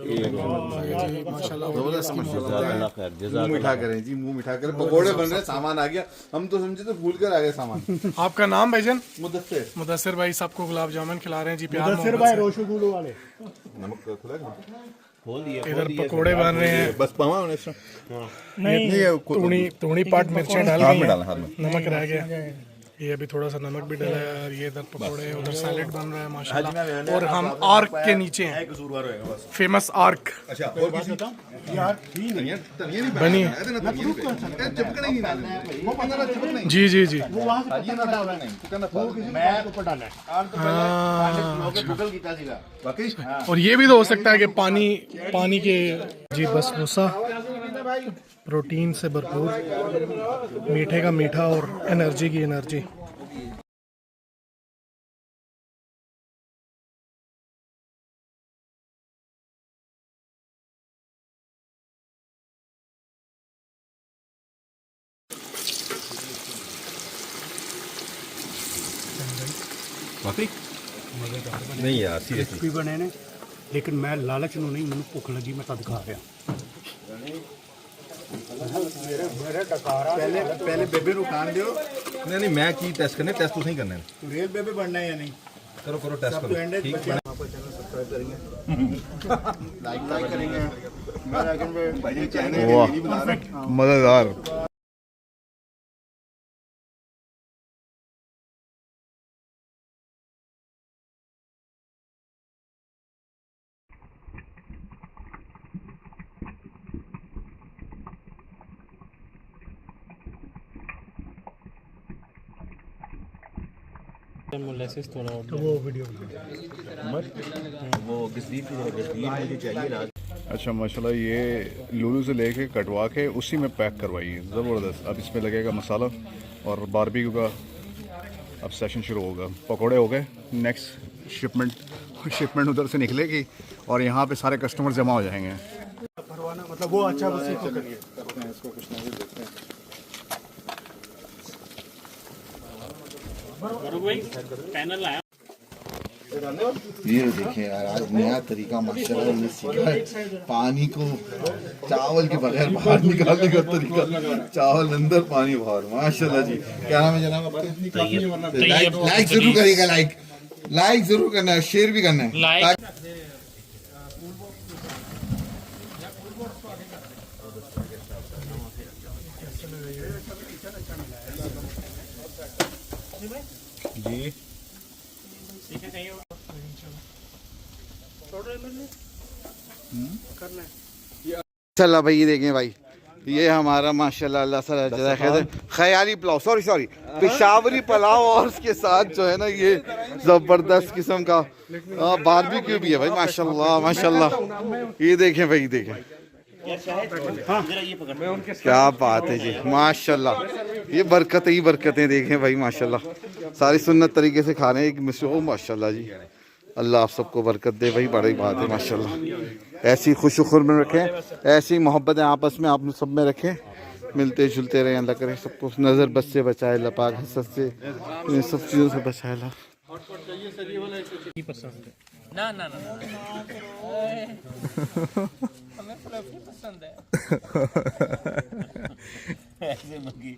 माशाल्लाह जबरदस्त मुंह मीठा करें जी मुंह मीठा करें पकोड़े बन रहे सामान आ गया हम तो समझे तो भूल कर आ गए सामान आपका नाम भाईजान? मुदस्सिर मुदस्सिर भाई सबको गुलाब जामुन खिला रहे हैं जी, प्यार मुदस्सिर भाई रोशगुल्लो वाले नमक खुला खोल दिया इधर पकोड़े बन रहे हैं। बस पावा नहीं तूनी पाट मिर्चें डाल हाथ गई में हैं, डाला हाथ में नमक रह गया, ये अभी थोड़ा सा नमक भी डाला है और ये इधर पकोड़े उधर सैलेड बन रहा है माशाल्लाह। और हम आर्क के नीचे हैं, फेमस आर्क। अच्छा और किसी यार धनिया नहीं बनी चिपकने ही ना वो बंदा चिपक नहीं जी जी जी वो वहां से पता डाला है मैं ऊपर डाला है गूगल कीता सीगा वाकई और ये भी तो हो सकता है कि पानी के जी बस भूसा प्रोटीन से भरपूर, मीठे का मीठा और एनर्जी की एनर्जी। वाकई नहीं यार सीरियसली ਵੀ ਬਣੇ ਨੇ ਲੇਕਿਨ ਮੈਂ ਲਾਲਚ ਨੂੰ ਨਹੀਂ, ਮੈਨੂੰ ਭੁੱਖ ਲੱਗੀ ਮੈਂ ਤਦ ਖਾ ਰਿਹਾ। ਮੇਰੇ ਟਕਾਰਾ ਪਹਿਲੇ ਬੇਬੇ ਨੂੰ ਖਾਣ ਦਿਓ नहीं मैं की टेस्ट करने टेस्ट तो नहीं करने ਰੀਅਲ ਬੇਬੇ ਬਣਨਾ ਹੈ ਜਾਂ ਨਹੀਂ करो टेस्ट करो ठीक सब्सक्राइब करेंगे लाइक करेंगे मेरा अगेन भाई चैनल वाह मज़ेदार। तो वो वीडियो वो गस्तीर मुझे चाहिए। अच्छा माशाल्लाह ये लूलू से लेके कटवा के उसी में पैक करवाइए, ज़बरदस्त। अब इसमें लगेगा मसाला और बारबेक्यू का अब सेशन शुरू होगा। पकोड़े हो गए, नेक्स्ट शिपमेंट उधर से निकलेगी और यहाँ पे सारे कस्टमर जमा हो जाएंगे। मतलब वो अच्छा बस इसको करिए करते हैं इसको कुछ ना कुछ देखते हैं ये देखिए यार आज नया तरीका माशाल्लाह हमने सीखा है पानी को चावल के बगैर बाहर निकालने का तरीका। चावल अंदर पानी बाहर माशाल्लाह जी। क्या नाम है जनाब आपका? लाइक जरूर करिएगा, लाइक जरूर करना है, शेयर भी करना है। जी चला भाई ये देखें भाई, ये हमारा माशाल्लाह अल्लाह सा जज़ाए ख़याली पुलाव, सॉरी पेशावरी पुलाव और उसके साथ जो है ना ये ज़बरदस्त किस्म का बारबेक्यू भी है भाई माशाल्लाह। ये देखें भाई, देखें क्या बात है जी माशाल्लाह। ये बरकतें देखें भाई माशाल्लाह, सारी सुन्नत तरीके से खा रहे हैं एक मिसो माशाल्लाह जी। अल्लाह आप सबको बरकत दे भाई, बड़ी बात है माशाल्लाह। ऐसी खुशुखुर में रखें, ऐसी मोहब्बतें आपस में आप सब में रखें, मिलते जुलते रहे। अल्लाह करे सबको नज़र बस से बचाए, अल्लाह पाक हसद से, इन सब चीज़ों से बचाए अल्लाह। ना हमें फ्लफी पसंद है। ऐसे मगी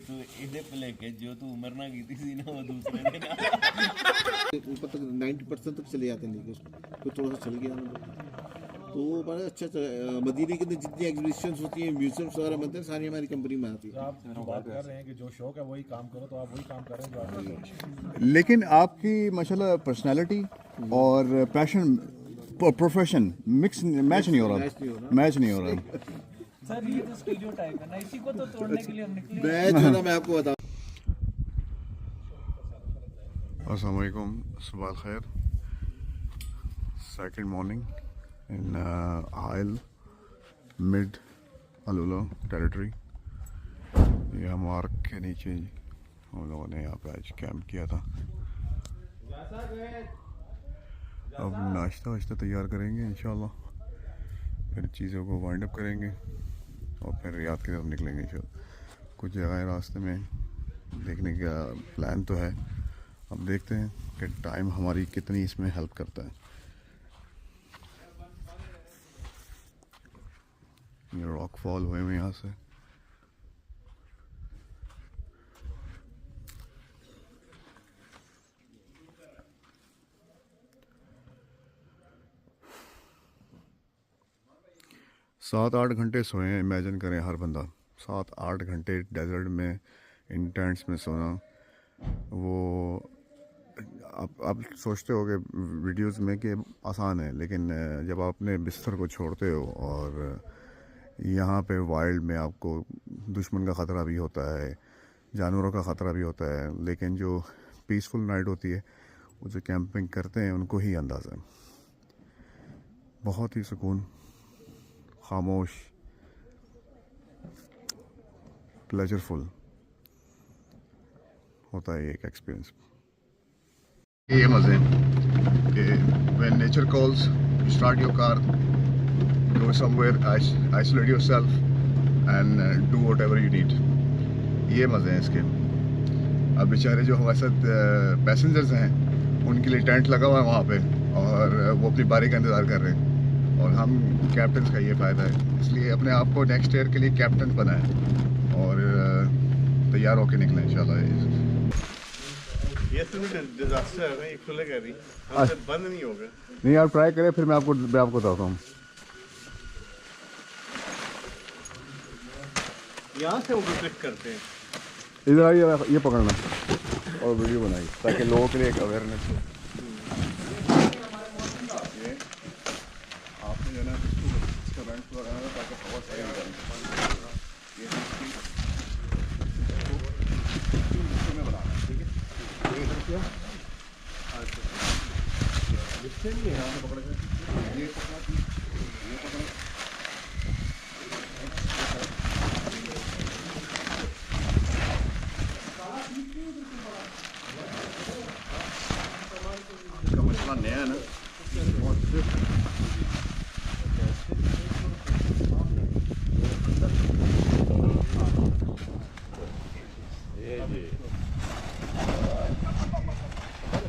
तू इधे पले के जो तू उम्र ना की थी ना वो दूसरे ने ना ऊपर तक 90% तक चले जाते हैं, लेकिन तो थोड़ा सा चल गया तो वो बड़ा अच्छा मदीने के अंदर जितनी एग्जीबिशंस होती हैं, म्यूजियम्स वगैरह बनते हैं, सारी हमारी कंपनी में आती है। आप बात कर रहे हैं कि जो शौक है वही काम करो, तो आप वही काम कर रहे हैं जो आपका। लेकिन आपकी माशाल्लाह पर्सनालिटी और पैशन प्रोफेशन मैच नहीं हो रहा। सर ये तो स्टीरियोटाइप है ना, इसी को तो तोड़ने के लिए हम निकले। मैं आपको बताऊं अस्सलाम वालेकुम, सुबह खैर। सेकंड मॉर्निंग इन आयल मिड अलुला टेरिटरी। यह मार्क के नीचे हम लोगों ने यहाँ पे आज कैंप किया था। अब नाश्ता वाश्ता तैयार करेंगे इंशाल्लाह, फिर चीज़ों को वाइंड अप करेंगे और फिर रियाद की तरफ निकलेंगे इंशाल्लाह। कुछ जगह रास्ते में देखने का प्लान तो है, अब देखते हैं कि टाइम हमारी कितनी इसमें हेल्प करता है। ये रॉक फॉल हुए हुए यहाँ से। सात आठ घंटे सोए हैं, इमेजिन करें हर बंदा 7-8 घंटे डेजर्ट में इन टेंट्स में सोना। वो आप सोचते हो कि वीडियोस में कि आसान है, लेकिन जब आप अपने बिस्तर को छोड़ते हो और यहाँ पे वाइल्ड में आपको दुश्मन का ख़तरा भी होता है, जानवरों का ख़तरा भी होता है, लेकिन जो पीसफुल नाइट होती है वो जो कैंपिंग करते हैं उनको ही अंदाज़ा है। बहुत ही सुकून, खामोश, प्लेजरफुल होता है एक एक्सपीरियंस। ये मज़े कि when nature calls start your car, go somewhere, isolate yourself and do whatever you need. ये मज़े हैं इसके। अब बेचारे जो हमारे साथ पैसेंजर्स हैं उनके लिए टेंट लगा हुआ है वहाँ पे और वो अपनी बारी का इंतज़ार कर रहे हैं, और हम कैप्टन का ये फ़ायदा है, इसलिए अपने आप को नेक्स्ट ईयर के लिए कैप्टन बनाएं और तैयार होकर निकलें इंशाल्लाह। ये तो डिजास्टर है, ये खुलेगा नहीं, हमसे बंद नहीं होगा। नहीं, आप ट्राई करें, फिर मैं आपको बताता हूँ। यहाँ से वो क्लिक करते हैं। इधर आइए, ये पकड़ना और वीडियो बनाइए ताकि लोगों के लिए एक अवेयरनेस हो। आपने जो है ना इसका वेंट लगाना ताकि हवा सही हो जाए। ये में बनाना है, ठीक है? ये इधर किया, इससे नहीं है, आपने पकड़ के ये पकड़ा, ये पकड़ा। इसका मसला नया है ना, बहुत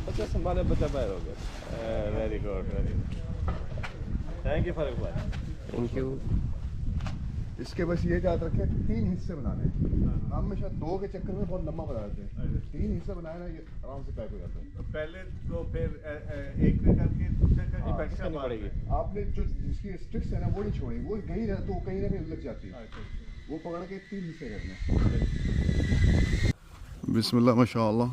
बच्चा संभाले, बच्चा पैर हो गया। Very good, very good, thank you Farooq भाई, थैंक यू। इसके बस ये याद रखें 3 हिस्से बनाने हैं। हम हमेशा 2 के चक्कर में बहुत लंबा बना देते हैं। 3 हिस्से बनाए ना, ये आराम से पैक हो जाता है। पहले तो फिर एक पे करके दूसरे करके प्रैक्टिस करनी पड़ेगी। आपने जो जिसकी स्ट्रिक्स है ना वो नहीं छोड़ी, वो कहीं ना तो कहीं ना कहीं लग जाती है। वो पकड़ के 3 हिस्से करने। बिस्मिल्लाह माशाअल्लाह,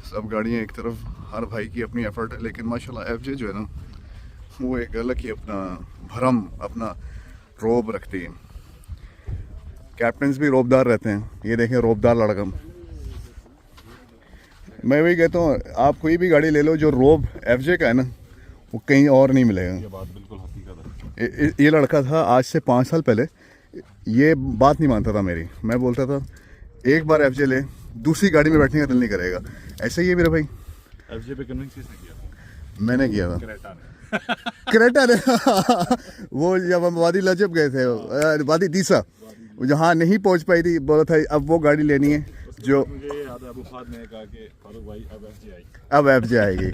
सब गाड़ियाँ एक तरफ, हर भाई की अपनी एफर्ट है, लेकिन माशाल्लाह एफजे जो है ना वो एक अलग ही अपना भरम, अपना रोब रखती है। कैप्टन्स भी रोबदार रहते हैं, ये देखें रोबदार लड़कम। मैं वही कहता हूँ, आप कोई भी गाड़ी ले लो जो रोब एफजे का है ना वो कहीं और नहीं मिलेगा। ये बात बिल्कुल हकीकत है। ये लड़का था आज से 5 साल पहले, ये बात नहीं मानता था मेरी। मैं बोलता था एक बार एफजे ले, दूसरी गाड़ी में बैठने का दिल नहीं करेगा। ऐसे ही है मेरा भाई। एफजे पे कन्विंस किसने किया था? मैंने किया था, क्रेटा ने। क्रेटा ने वो जब हम वादी लजब गए थे, वादी दीसा, जहाँ नहीं पहुँच पाई थी, बोला था अब वो गाड़ी लेनी है जो मुझे याद है अबू खाद ने कहा कि फारूक भाई अब एफजे आएगी, अब एफजे आएगी।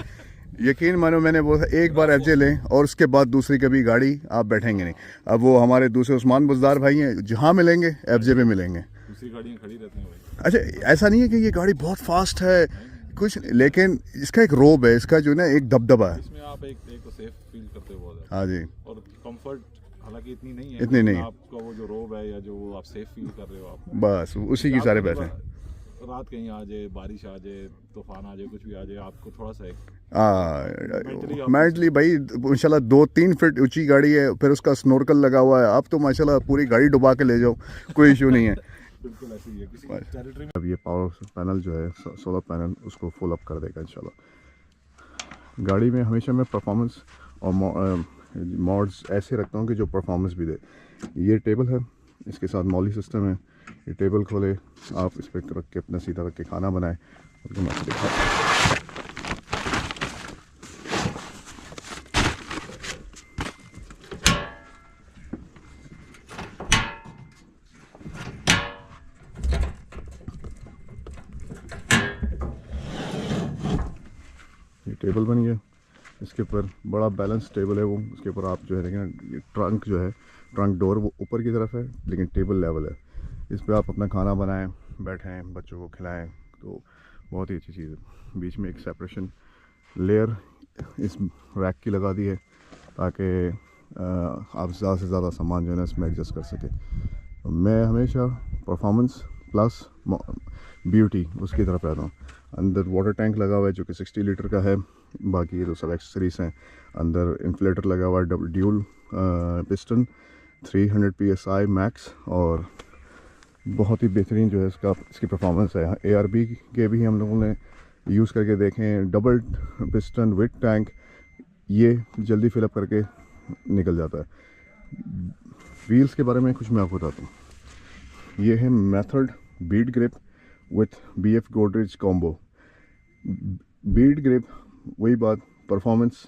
यकीन मानो मैंने बोला था एक बार एफजे लें और उसके बाद दूसरी कभी गाड़ी आप बैठेंगे नहीं। अब वो हमारे दूसरे उस्मान बुजदार भाई हैं, जहाँ मिलेंगे एफजे पे मिलेंगे। दूसरी गाड़ियाँ खड़ी रहती हैं भाई। अच्छा, ऐसा नहीं है कि ये गाड़ी बहुत फास्ट है कुछ, लेकिन इसका एक रोब है, इसका जो ना एक दबदबा है। इसमें आप एक तो सेफ फील करते हो बहुत ज़्यादा। हाँ जी, और कंफर्ट हालांकि इतनी नहीं है, इतनी नहीं है। आपका वो जो रोब है या जो आप सेफ फील कर रहे हो आप, बस उसी की सारे पैसे। रात कहीं आ जाए, बारिश आ जाए, तूफान आ जाए, कुछ भी आ जाए, आपको थोड़ा सा मेंटली भाई माशाल्लाह 2-3 फीट ऊंची गाड़ी है, फिर उसका स्नोरकल लगा हुआ है। अब तो माशाल्लाह पूरी गाड़ी डुबा के ले जाओ, कोई इशू नहीं है। बिल्कुल ऐसे ही है किसी टेरिटरी में। अब ये पावर पैनल जो है सोलर पैनल उसको फुल अप कर देगा इंशाल्लाह। गाड़ी में हमेशा मैं परफॉर्मेंस और मॉड्स ऐसे रखता हूँ कि जो परफॉर्मेंस भी दे। ये टेबल है, इसके साथ मॉली सिस्टम है। ये टेबल खोले आप, इस पर रख के अपना सीधा रख के खाना बनाएं। और मैं आपको दिखाता हूँ। टेबल बन गया, इसके ऊपर बड़ा बैलेंस टेबल है वो। उसके ऊपर आप जो है देखें, ये ट्रंक जो है, ट्रंक डोर वो ऊपर की तरफ है लेकिन टेबल लेवल है। इस पर आप अपना खाना बनाएं, बैठें, बच्चों को खिलाएं, तो बहुत ही अच्छी चीज़ है। बीच में एक सेपरेशन लेयर इस रैक की लगा दी है ताकि आप ज़्यादा से ज़्यादा सामान जो है ना इसमें एडजस्ट कर सकें। तो मैं हमेशा परफॉर्मेंस प्लस ब्यूटी उसकी तरफ रहता हूँ। अंदर वाटर टैंक लगा हुआ है जो कि 60 लीटर का है। बाकी ये तो सब एक्सेसरीज हैं। अंदर इन्फ्लेटर लगा हुआ है, ड्यूल पिस्टन 300 PSI मैक्स, और बहुत ही बेहतरीन जो है इसकी परफॉर्मेंस है। ARB के भी हम लोगों ने यूज़ करके देखें, डबल पिस्टन विद टैंक, ये जल्दी फिलअप करके निकल जाता है। व्हील्स के बारे में कुछ मैं आपको बताता हूँ। ये है method beat grip with BF Godrej combo. Beat grip वही बात, परफॉर्मेंस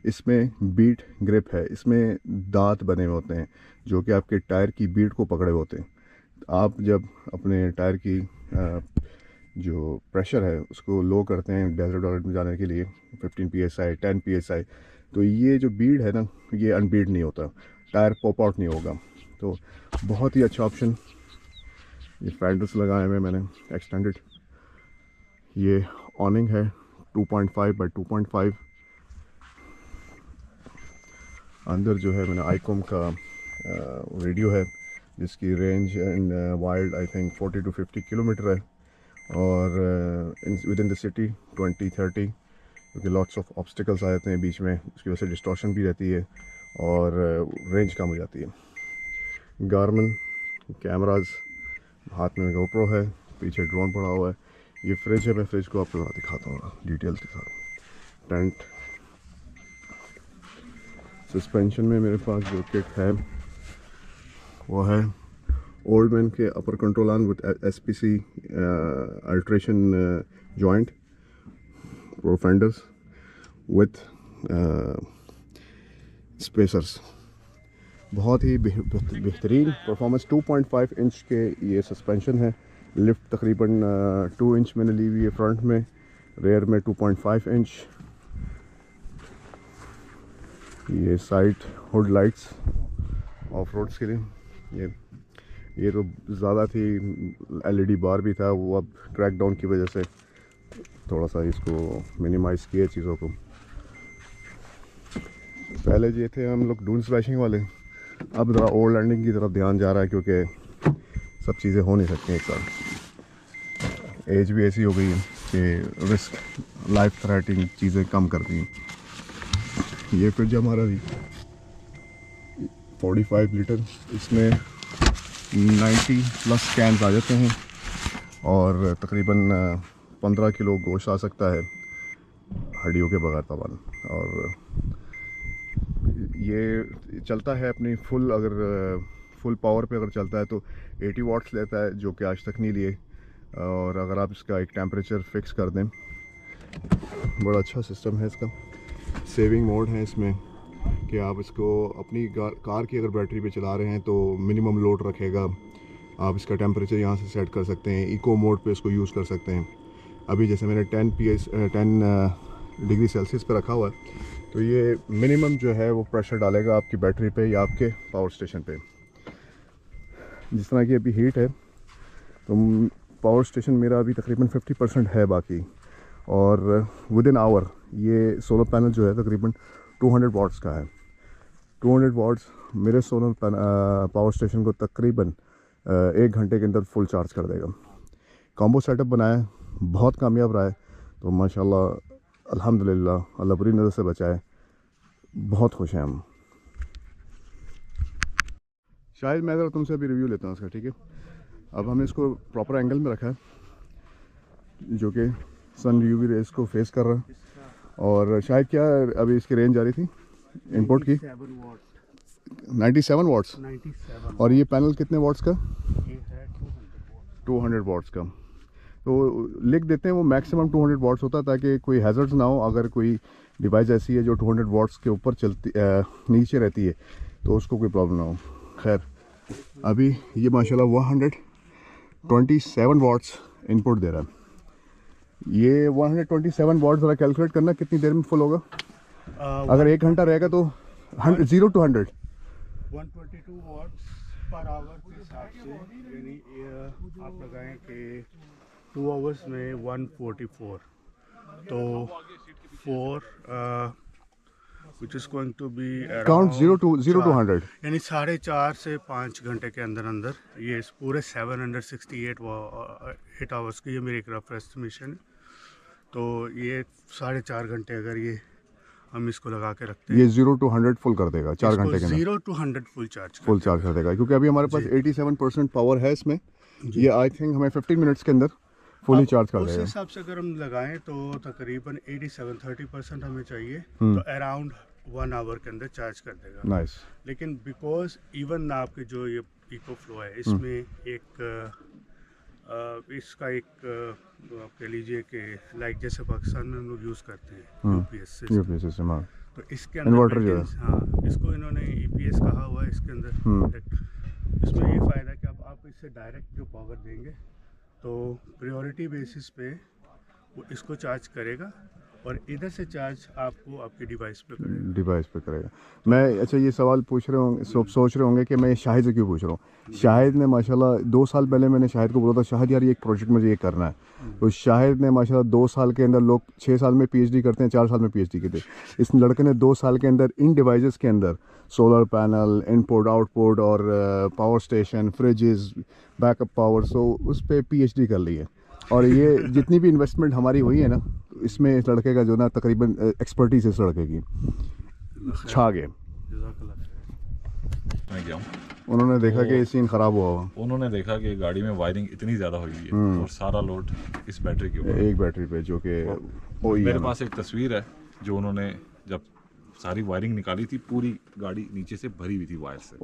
इसमें बीट ग्रिप है, इसमें दांत बने हुए होते हैं जो कि आपके टायर की बीट को पकड़े होते हैं। आप जब अपने टायर की जो प्रेशर है उसको लो करते हैं डेजर्ट वगैरह में जाने के लिए 15 PSI 10 PSI, तो ये जो बीड है ना, ये अनबीड नहीं होता, टायर पॉप आउट नहीं होगा। तो बहुत ही अच्छा ऑप्शन। ये फेंडर्स लगाए हुए मैंने एक्सटेंडेड। ये ऑनिंग है 2.5 बाई 2.5। अंदर जो है मैंने आईकॉम का रेडियो है जिसकी range and wild I think 40 to 50 kilometre है, और विद इन द सिटी 20-30, क्योंकि लॉट्स ऑफ ऑब्स्टिकल्स आ जाते हैं बीच में, उसकी वजह से डिस्टॉर्शन भी रहती है और रेंज कम हो जाती है। गार्मन कैमराज, हाथ में GoPro है, पीछे ड्रोन पड़ा हुआ है। ये फ्रिज है, मैं फ्रिज को आपको दिखाता हूँ डिटेल्स के साथ। टेंट, सस्पेंशन में मेरे पास जो किट है वो है ओल्ड मैन के upper control arm with SPC alteration joint, pro fenders with spacers. बहुत ही बेहतरीन परफॉर्मेंस। 2.5 इंच के ये सस्पेंशन है। लिफ्ट तकरीबन 2 इंच मैंने ली हुई है फ्रंट में, रेयर में 2.5 इंच। ये side hood lights off roads के लिए। ये तो ज़्यादा थी, LED बार भी था, वो अब क्रैक डाउन की वजह से थोड़ा सा इसको मिनिमाइज़ किए चीज़ों को। पहले ये थे हम लोग डून स्लैशिंग वाले, अब ज़रा ओवर लैंडिंग की तरफ ध्यान जा रहा है क्योंकि सब चीज़ें हो नहीं सकती एक साथ। एज भी ऐसी हो गई है कि रिस्क, लाइफ थ्रेटनिंग चीज़ें कम करती हैं। ये फ्रिज हमारा भी 45 लीटर, इसमें 90+ कैंस आ जाते हैं और तकरीबन 15 किलो गोश्त आ सकता है हड्डियों के बगैर तबाल। और ये चलता है अपनी फुल, अगर फुल पावर पे अगर चलता है तो 80 वाट्स लेता है, जो कि आज तक नहीं लिए। और अगर आप इसका एक टेम्परेचर फिक्स कर दें, बड़ा अच्छा सिस्टम है इसका। सेविंग मोड है इसमें कि आप इसको अपनी कार की अगर बैटरी पे चला रहे हैं तो मिनिमम लोड रखेगा। आप इसका टेम्परेचर यहाँ से सेट कर सकते हैं, इको मोड पे इसको यूज़ कर सकते हैं। अभी जैसे मैंने 10 डिग्री सेल्सियस पे रखा हुआ है, तो ये मिनिमम जो है वो प्रेशर डालेगा आपकी बैटरी पे या आपके पावर स्टेशन पे। जिस तरह की अभी हीट है तो पावर स्टेशन मेरा अभी तकरीबन 50% है बाकी, और विद इन आवर ये सोलर पैनल जो है तकरीबन 200 वाट्स का है। 200 वाट्स मेरे सोलर पावर स्टेशन को तकरीबन 1 घंटे के अंदर फुल चार्ज कर देगा। कॉम्बो सेटअप बनाया, बहुत कामयाब रहा है। तो माशाल्लाह अल्हम्दुलिल्लाह, अल्लाह बुरी नज़र से बचाए, बहुत खुश हैं हम। शायद मैं ज़रा तुमसे अभी रिव्यू लेता हूँ इसका, ठीक है। अब हमने इसको प्रॉपर एंगल में रखा है जो कि सन यूवी रेस को फेस कर रहा है। और शायद क्या अभी इसकी रेंज आ रही थी इंपोर्ट की 97 वाट्स। और ये पैनल कितने वाट्स का? 200 वाट्स का। तो लिख देते हैं वो मैक्सिमम 200 वाट्स होता है ताकि कोई हैजर्ड्स ना हो। अगर कोई डिवाइस ऐसी है जो 200 वाट्स के ऊपर चलती नीचे रहती है तो उसको कोई प्रॉब्लम ना हो। खैर अभी ये माशाल्लाह 127 वाट्स इनपुट दे रहा है। ये 127 वाट्स ज़रा कैलकुलेट करना कितनी देर में फुल होगा। अगर 1 घंटा रहेगा तो 0 to 100 122 वाट्स पर आवर के हिसाब से, यानी आप लगाएं कि 2 आवर्स में 144, तो 4 which is going to be count 0 to 100 यानी 4.5 से 5 घंटे के अंदर अंदर ये इस पूरे 768 आवर्स की ये मेरी एक रफ एस्टिमेशन है। तो ये 4.5 घंटे अगर ये हम इसको लगा के रखते हैं ये 0 to 100 फुल कर देगा 4 घंटे के अंदर। 0 to 100 फुल चार्ज कर देगा क्योंकि अभी हमारे पास 87% पावर है इसमें। ये आई थिंक हमें 15 मिनट्स के अंदर फुली चार्ज कर उस देगा। हिसाब से अगर हम लगाएं तो तकरीबन 87-30% हमें चाहिए, तो अराउंड 1 आवर के अंदर चार्ज कर देगा। नाइस। लेकिन बिकॉज इवन आपके जो ये इको फ्लो है इसमें एक इसका एक आप कह लीजिए कि लाइक जैसे पाकिस्तान में हम लोग यूज़ करते हैं यूपीएस सिस्टम, तो इसके अंदर इन्वर्टर जो है हाँ इसको इन्होंने ईपीएस कहा हुआ है इसके अंदर। इसमें ये फ़ायदा है कि आप इससे डायरेक्ट जो पावर देंगे तो प्रायोरिटी बेसिस पे वो इसको चार्ज करेगा और इधर से चार्ज आपको आपके डिवाइस पे करेगा। मैं अच्छा ये सवाल पूछ रहे होंगे, सोच रहे होंगे कि मैं शाहिद से क्यों पूछ रहा हूँ। शाहिद ने माशाल्लाह 2 साल पहले मैंने शाहिद को बोला था शाहिद यार ये एक प्रोजेक्ट मुझे ये करना है, तो शाहिद ने माशाल्लाह 2 साल के अंदर, लोग 6 साल में पीएचडी करते हैं, 4 साल में पीएचडी करते हैं, इस लड़के ने 2 साल के अंदर इन डिवाइसेस के अंदर सोलर पैनल, इनपुट आउटपुट और power station, fridges, backup power, so उस पर पीएचडी कर ली है। और ये जितनी भी इन्वेस्टमेंट हमारी हुई है ना इसमें इस लड़के का जो ना तकरीबन एक्सपर्टीज इस लड़के की छा गए। मैं गया हूँ, उन्होंने देखा कि सीन ख़राब हुआ हुआ, उन्होंने देखा कि गाड़ी में वायरिंग इतनी ज़्यादा हुई है और सारा लोड इस बैटरी के ऊपर, एक बैटरी पे जो कि मेरे पास एक तस्वीर है जो उन्होंने जब सारी वायरिंग निकाली थी पूरी गाड़ी नीचे से भरी हुई थी वायर से।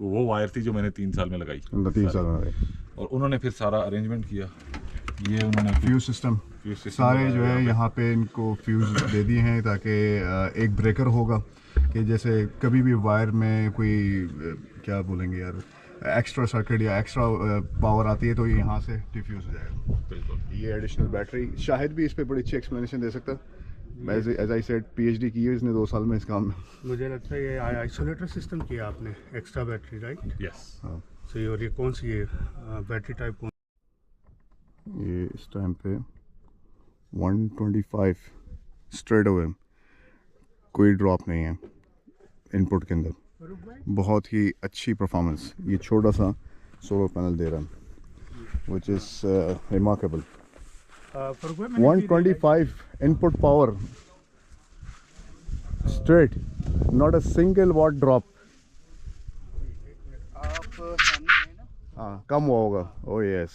वो वायर थी जो मैंने 3 साल में लगाई। 3 साल में और उन्होंने फिर सारा अरेंजमेंट किया। ये उन्होंने फ्यूज सिस्टम सारे जो है यहाँ पे इनको फ्यूज दे दिए हैं ताकि एक ब्रेकर होगा कि जैसे कभी भी वायर में कोई क्या बोलेंगे यार एक्स्ट्रा सर्किट या एक्स्ट्रा पावर आती है तो ये यहाँ से डिफ्यूज हो जाएगा। बिल्कुल। ये एडिशनल बैटरी शाहिद भी इस पर बड़ी अच्छी एक्सप्लेनेशन दे सकता है। एज आई सेड पीएचडी की है इसने 2 साल में इस काम में। मुझे लगता है ये आइसोलेटर सिस्टम किया आपने, एक्स्ट्रा बैटरी, राइट? यस। सही। और ये कौन सी है बैटरी टाइप? कौन ये इस टाइम पे 125 स्ट्रेट अवे, कोई ड्रॉप नहीं है इनपुट के अंदर, बहुत ही अच्छी परफॉर्मेंस। ये छोटा सा सोलर पैनल दे रहा है which is remarkable. 125 input power straight, not a single watt drop। हाँ कम हुआ होगा। Oh yes.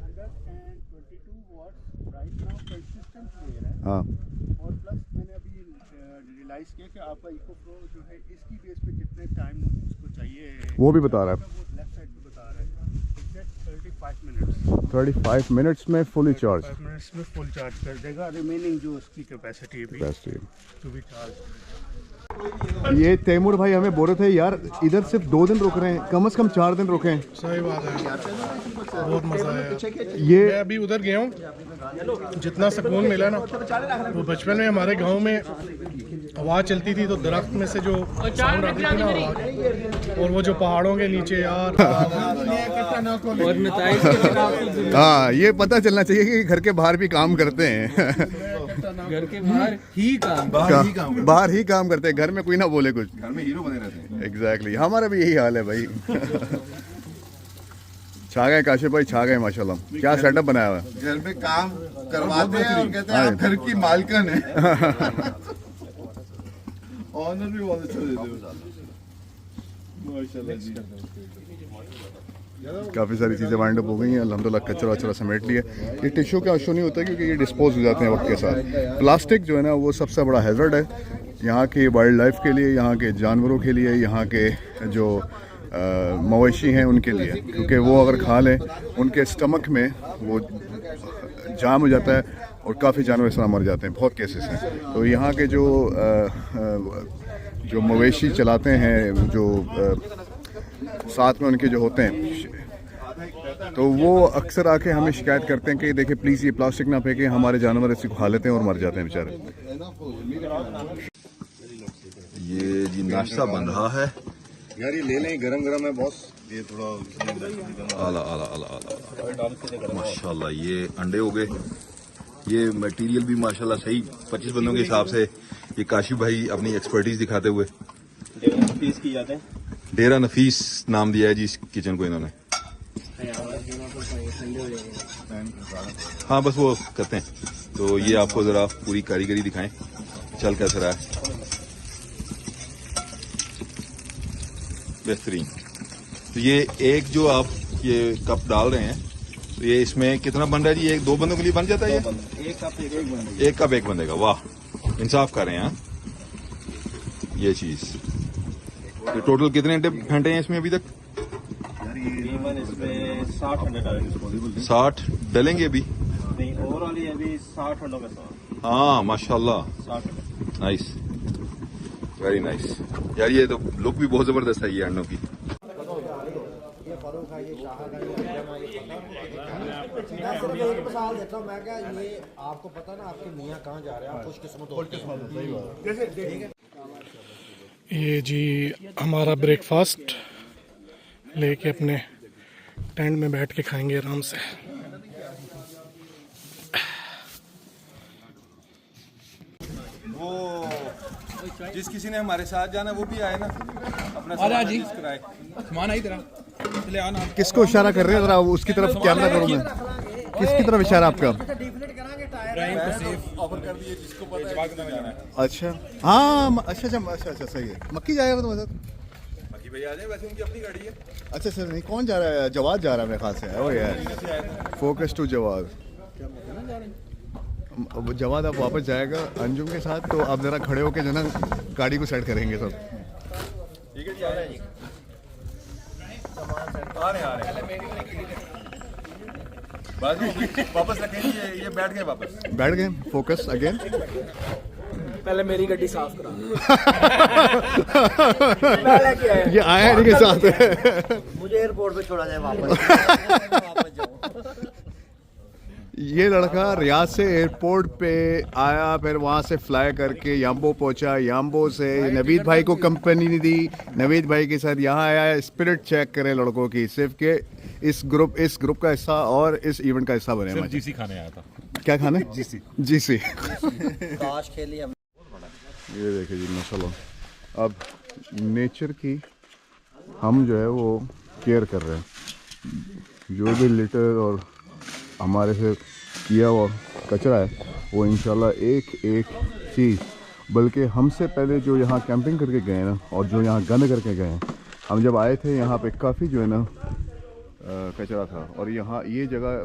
122 watts right now consistent ले रहा है। हाँ। और प्लस मैंने अभी रियलाइज किया कि आपका इको फ्लो जो है इसकी बेस पे जितने टाइम उसको चाहिए वो भी बता रहा है। वो लेफ्ट साइड पे बता रहा है। 35 मिनट्स में फुली चार्ज। 5 मिनट्स में फुल चार्ज कर देगा। रिमेनिंग जो उसकी कैपेसिटी है टू बी चार्ज। ये तैमूर भाई हमें बोल रहे थे यार इधर सिर्फ 2 दिन रुक रहे हैं, कम से कम 4 दिन रुके हैं। सही बात है, बहुत मज़ा आया। ये मैं अभी उधर गया हूँ, जितना सुकून मिला ना वो बचपन में हमारे गांव में हवा चलती थी तो दरख्त में से जो साउंड आती थी ना आवाज़, और वो जो पहाड़ों के नीचे यार हाँ ये पता चलना चाहिए कि घर के बाहर भी काम करते हैं। घर के बाहर ही काम करते हैं, घर में कोई ना बोले कुछ, घर में हीरो बने रहते हैं। एग्जैक्टली हमारा भी यही हाल है भाई। छा गए काशिफ भाई, छा गए माशाल्लाह। क्या सेटअप बनाया हुआ है? घर में काम करवाते हैं और कहते हैं आप घर की मालकन है। ऑनर भी बहुत अच्छा देते हो माशाल्लाह जी। काफ़ी सारी चीज़ें वाइंड अप हो गई हैं अल्हम्दुलिल्लाह। कचरा वचरा समेट लिया। ये टिश्यू का इशू नहीं होता क्योंकि ये डिस्पोज हो जाते हैं वक्त के साथ। प्लास्टिक जो है ना वो सबसे बड़ा हैज़र्ड है यहाँ की वाइल्ड लाइफ के लिए, यहाँ के जानवरों के लिए, यहाँ के जो मवेशी हैं उनके लिए, क्योंकि वो अगर खा लें उनके स्टमक में वो जाम हो जाता है और काफ़ी जानवर इस तरह मर जाते हैं। बहुत केसेस हैं। तो यहाँ के जो मवेशी चलाते हैं, जो साथ में उनके जो होते हैं, तो वो अक्सर आके हमें शिकायत करते हैं कि देखिए प्लीज़ ये प्लास्टिक ना फेंकें, हमारे जानवर इसी को खा लेते हैं और मर जाते हैं बेचारे। ये जी नाश्ता बन रहा है यार, ये ले लें, गरम गरम है बॉस। ये थोड़ा आला आला आला आला माशाल्लाह। ये अंडे हो गए, ये मटेरियल भी माशाल्लाह सही 25 बंदों के हिसाब से। ये काशिफ भाई अपनी एक्सपर्टीज दिखाते हुए डेरा नफीस नाम दिया है जी इस किचन को इन्होंने। हाँ बस वो करते हैं। तो ये आपको जरा पूरी कारीगरी दिखाएं, चल कैसे रहा है। बेहतरीन। तो ये एक जो आप ये कप डाल रहे हैं, तो ये इसमें कितना बन रहा है जी? एक दो बंदों के लिए बन जाता है ये? एक कप एक बंदे का। वाह, इंसाफ कर रहे हैं। हाँ, ये चीज। तो टोटल कितने अंडे फेंटे हैं इसमें अभी तक? इसमें 60 अंडे डालेंगे। 60 डलेंगे अभी? नहीं, ओवरऑल अभी 60 अंडों का 100। हाँ माशाल्लाह, 60। Nice, very nice. यार ये तो लुक भी बहुत जबरदस्त है ये अंडों की। मैं सिर्फ एक मिसाल देता हूँ, मैं क्या ये आपको पता ना आपके मियाँ कहाँ जा रहे हैं, आप खुशकिस्मत हो। ये जी हमारा ब्रेकफास्ट लेके अपने टेंट में बैठ के खाएंगे आराम से। वो जिस किसी ने हमारे साथ जाना वो भी आए ना, अपना सामान आई तरह चले आना। किसको इशारा कर रहे हैं जरा उसकी तरफ कैमरा करूँ मैं? किसकी तरफ इशारा आपका? ऑफर कर दिए जिसको पता है जाना है। अच्छा हाँ, अच्छा सही है। मक्की जाएगा तो मक्की भैया आ जाए, वैसे उनकी अपनी गाड़ी है। अच्छा नहीं, कौन जा रहा है? जवाद जा रहा है मेरे ख्याल से। ओ यार, फोकस टू जवाद। जवाद अब वापस जाएगा अंजुम के साथ, तो आप जरा खड़े होके जो ना गाड़ी को सेट करेंगे सब। ठीक है जी, आ रहे हैं। वापस रखेंगे, ये बैठ गए, बैठ गए। Focus again. पहले मेरी गड्डी साफ करा। ये आया इनके साथ। मुझे एयरपोर्ट पे छोड़ा जाए वापस जाऊँ। ये लड़का रियाद से एयरपोर्ट पे आया, फिर वहाँ से फ्लाई करके याम्बो पहुँचा, याम्बो से नवीद भाई को कंपनी नहीं दी, नवीद भाई के साथ यहाँ आया। स्पिरिट चेक करें लड़कों की, सिर्फ के इस ग्रुप का हिस्सा और इस इवेंट का हिस्सा बने। जीसी खाने आया था। क्या खाने? जीसी। काश खेली हम। ये देखिए जी माशाल्लाह, अब नेचर की हम जो है वो केयर कर रहे हैं। जो भी लिटर और हमारे से किया हुआ कचरा है वो इंशाल्लाह एक एक चीज़, बल्कि हमसे पहले जो यहाँ कैंपिंग करके गए ना और जो यहाँ गंद करके गए हैं, हम जब आए थे यहाँ पे काफ़ी जो है ना कचरा था। और यहाँ ये जगह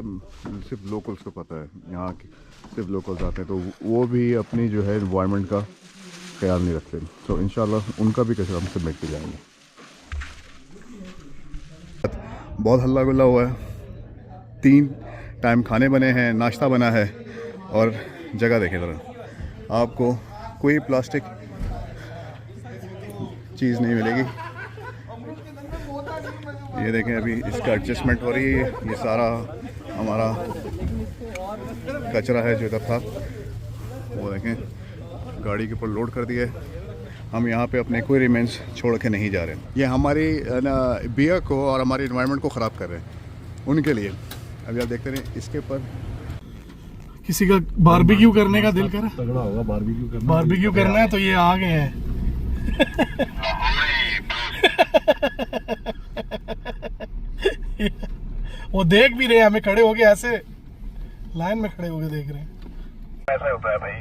सिर्फ लोकल्स को पता है, यहाँ सिर्फ लोकल्स आते हैं, तो वो भी अपनी जो है एनवायरनमेंट का ख्याल नहीं रखते। तो इंशाल्लाह उनका भी कचरा हम सबमिट कर जाएंगे। बहुत हल्ला गुल्ला हुआ है, 3 टाइम खाने बने हैं, नाश्ता बना है, और जगह देखें ज़रा, आपको कोई प्लास्टिक चीज़ नहीं मिलेगी। ये देखें अभी इसका एडजस्टमेंट हो रही है। ये सारा हमारा कचरा है जो इधर था, वो देखें गाड़ी के ऊपर लोड कर दिया है। हम यहाँ पे अपने कोई रिमेंस छोड़ के नहीं जा रहे। ये हमारी बिया को और हमारी एनवायरनमेंट को ख़राब कर रहे हैं उनके लिए। अभी आप देखते रहे, इसके ऊपर किसी का बारबेक्यू करने का दिल करा, तगड़ा होगा बारबेक्यू करना है तो ये आ गए हैं। वो देख भी रहे हैं हमें, खड़े हो गए ऐसे लाइन में खड़े हो गए देख रहे हैं। ऐसा होता है भाई।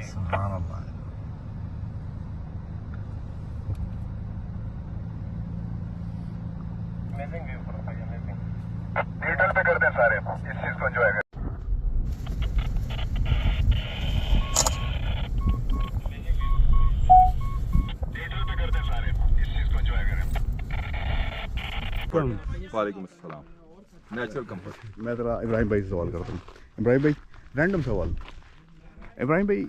न्यूट्रल पे करते हैं सारे, इस चीज को एंजॉय करें। न्यूट्रल पे करते हैं सारे, इस चीज को एंजॉय करें। वालेकुम अस्सलाम। Natural comfort. मैं ज़रा इब्राहिम भाई से सवाल करता हूँ। इब्राहिम भाई, रैंडम सवाल। इब्राहिम भाई,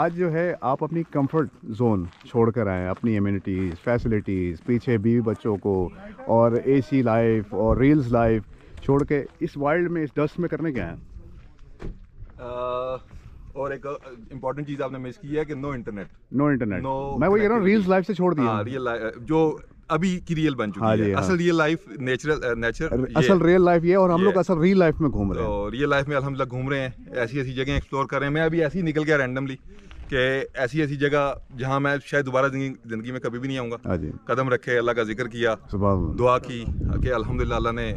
आज जो है आप अपनी कंफर्ट जोन छोड़ कर आए, अपनी एमिनिटीज़, फैसिलिटीज़, पीछे बीवी बच्चों को और एसी लाइफ और रील्स लाइफ छोड़ के इस वाइल्ड में, इस डस्ट में करने क्या है? और एक इम्पॉर्टेंट चीज़ आपने मिस की है कि नो इंटरनेट। No internet. मैं वही कह रहा हूँ, रील्स लाइफ से छोड़ दिया। रियल लाइफ जो अभी की रियल बन चुकी है। असल रियल लाइफ असल रियल लाइफ ये, और हम लोग असल रियल लाइफ में घूम रहे हैं। तो रियल लाइफ में अल्हम्दुलिल्लाह घूम रहे हैं, ऐसी ऐसी जगह एक्सप्लोर कर रहे हैं। मैं अभी ऐसे ही निकल गया रैंडमली कि ऐसी ऐसी जगह जहाँ मैं शायद दोबारा ज़िंदगी में कभी भी नहीं आऊँगा। कदम रखे, अल्लाह का जिक्र किया, दुआ की कि अल्हम्दुलिल्लाह अल्लाह ने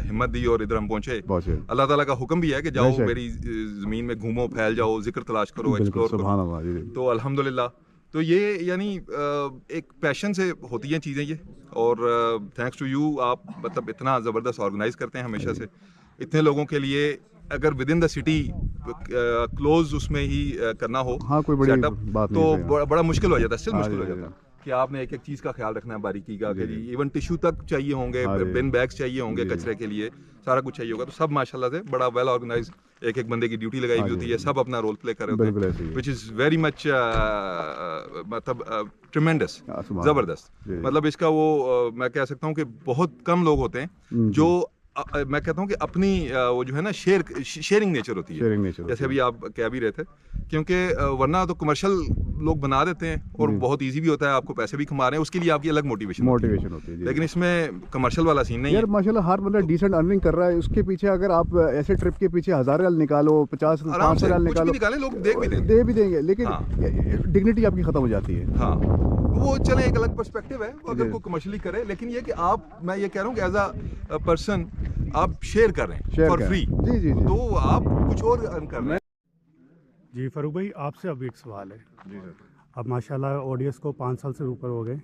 हिम्मत दी और इधर हम पहुँचे। अल्लाह ताला का हुक्म भी है कि जाओ मेरी ज़मीन में घूमो, फैल जाओ, जिक्र तलाश करो, एक्सप्लोर करो। तो अल्हम्दुलिल्लाह, तो ये यानी एक पैशन से होती हैं चीज़ें ये। और थैंक्स टू यू, आप मतलब इतना ज़बरदस्त ऑर्गेनाइज करते हैं हमेशा से इतने लोगों के लिए। अगर with in the city close उसमें ही करना हो, हाँ, कोई बड़ी सेटअप, बात तो नहीं, बड़ा मुश्किल हो जाता है, स्टिल मुश्किल हो जाता है कि आपने एक एक चीज़ का ख्याल रखना है, बारीकी का, कि इवन टिश्यू तक चाहिए होंगे, बिन बैग्स चाहिए होंगे कचरे के लिए, सारा कुछ चाहिए होगा। तो सब माशाल्लाह से बड़ा वेल ऑर्गेनाइज, एक एक बंदे की ड्यूटी लगाई हुई होती है, सब अपना रोल प्ले कर रहे होते हैं, विच इज़ वेरी मच मतलब ट्रिमेंडस, ज़बरदस्त। मतलब इसका वो मैं कह सकता हूँ कि बहुत कम लोग होते हैं जो मैं कहता हूँ कि अपनी वो जो है ना शेयरिंग नेचर होती है, जैसे अभी आप कह भी रहे थे, क्योंकि वरना तो कमर्शियल लोग बना देते हैं और बहुत इजी भी होता है, आपको पैसे भी कमा रहे हैं, उसके लिए आपकी अलग मोटिवेशन होती है। लेकिन इसमें कमर्शियल वाला सीन नहीं है। माशाल्लाह हर बंदा डिसेंट अर्निंग कर रहा है, उसके पीछे अगर आप ऐसे ट्रिप के पीछे 1000 रियाल निकालो, 50-500 रियाल निकालो, लोग दे भी देंगे, लेकिन डिग्निटी आपकी खत्म हो जाती है। हाँ, वो चले एक अलग पर्सपेक्टिव है अगर कोई कमर्शियली करे, लेकिन ये कि आप, मैं ये कह रहा हूँ कि एज अ पर्सन आप शेयर कर रहे हैं फॉर फ्री, जी, तो आप कुछ और अर्न कर रहे हैं। जी फरूक भाई, आपसे अब एक सवाल है। जी सर। अब माशाल्लाह ऑडियंस को 5 साल से ऊपर हो गए,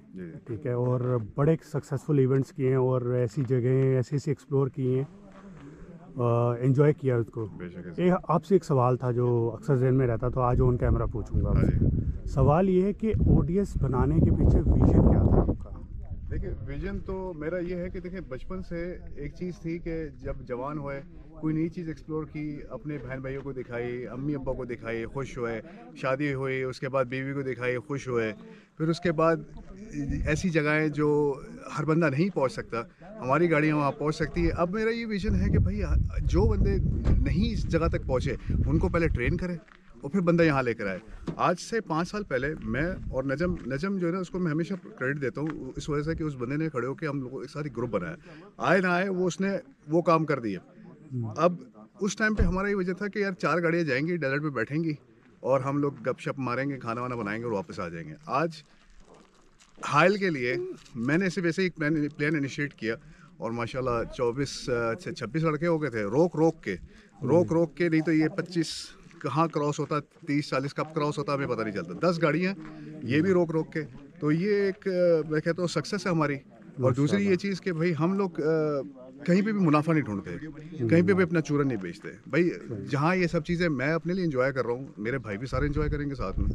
ठीक है, और बड़े सक्सेसफुल इवेंट्स किए हैं और ऐसी जगहें ऐसी ऐसी एक्सप्लोर की हैं, एंजॉय किया उसको। आपसे एक सवाल था जो अक्सर जहन में रहता, तो आज ऑन कैमरा पूछूंगा। सवाल ये है कि ऑडियंस बनाने के पीछे विजन क्या था आपका? देखिए, विजन तो मेरा ये है कि देखिए, बचपन से एक चीज़ थी कि जब जवान हुए, कोई नई चीज़ एक्सप्लोर की, अपने बहन भाइयों को दिखाई, अम्मी अब्बा को दिखाई, खुश हुए, शादी हुई, उसके बाद बीवी को दिखाई, खुश हुए, फिर उसके बाद ऐसी जगहें जो हर बंदा नहीं पहुंच सकता, हमारी गाड़ियां वहां पहुंच सकती है। अब मेरा ये विजन है कि भाई जो बंदे नहीं इस जगह तक पहुंचे उनको पहले ट्रेन करें और फिर बंदा यहाँ लेकर आए। आज से 5 साल पहले मैं और नजम जो है ना, उसको मैं हमेशा क्रेडिट देता हूँ इस वजह से कि उस बंदे ने खड़े होकर हम लोगों एक साथ ग्रुप बनाया, आए ना आए वो उसने वो काम कर दिया। अब उस टाइम पे हमारा ये वजह था कि यार 4 गाड़ियाँ जाएंगी, डेजर्ट पे बैठेंगी और हम लोग गपशप मारेंगे, खाना वाना बनाएंगे और वापस आ जाएंगे। आज हाइल के लिए मैंने सिर्फ ऐसे ही प्लान इनिशिएट किया और माशाल्लाह 24 से 26 लड़के हो गए थे, रोक रोक के, नहीं तो ये 25 कहाँ क्रॉस होता, 30-40 कब क्रॉस होता हमें पता नहीं चलता। 10 गाड़ियाँ ये भी रोक के, तो ये एक मैं कहता हूँ सक्सेस है हमारी। और दूसरी ये चीज़ कि भाई हम लोग कहीं पे भी मुनाफा नहीं ढूंढते, कहीं पे भी अपना चूरन नहीं बेचते। भाई जहाँ ये सब चीज़ें मैं अपने लिए एंजॉय कर रहा हूँ, मेरे भाई भी सारे एंजॉय करेंगे साथ में।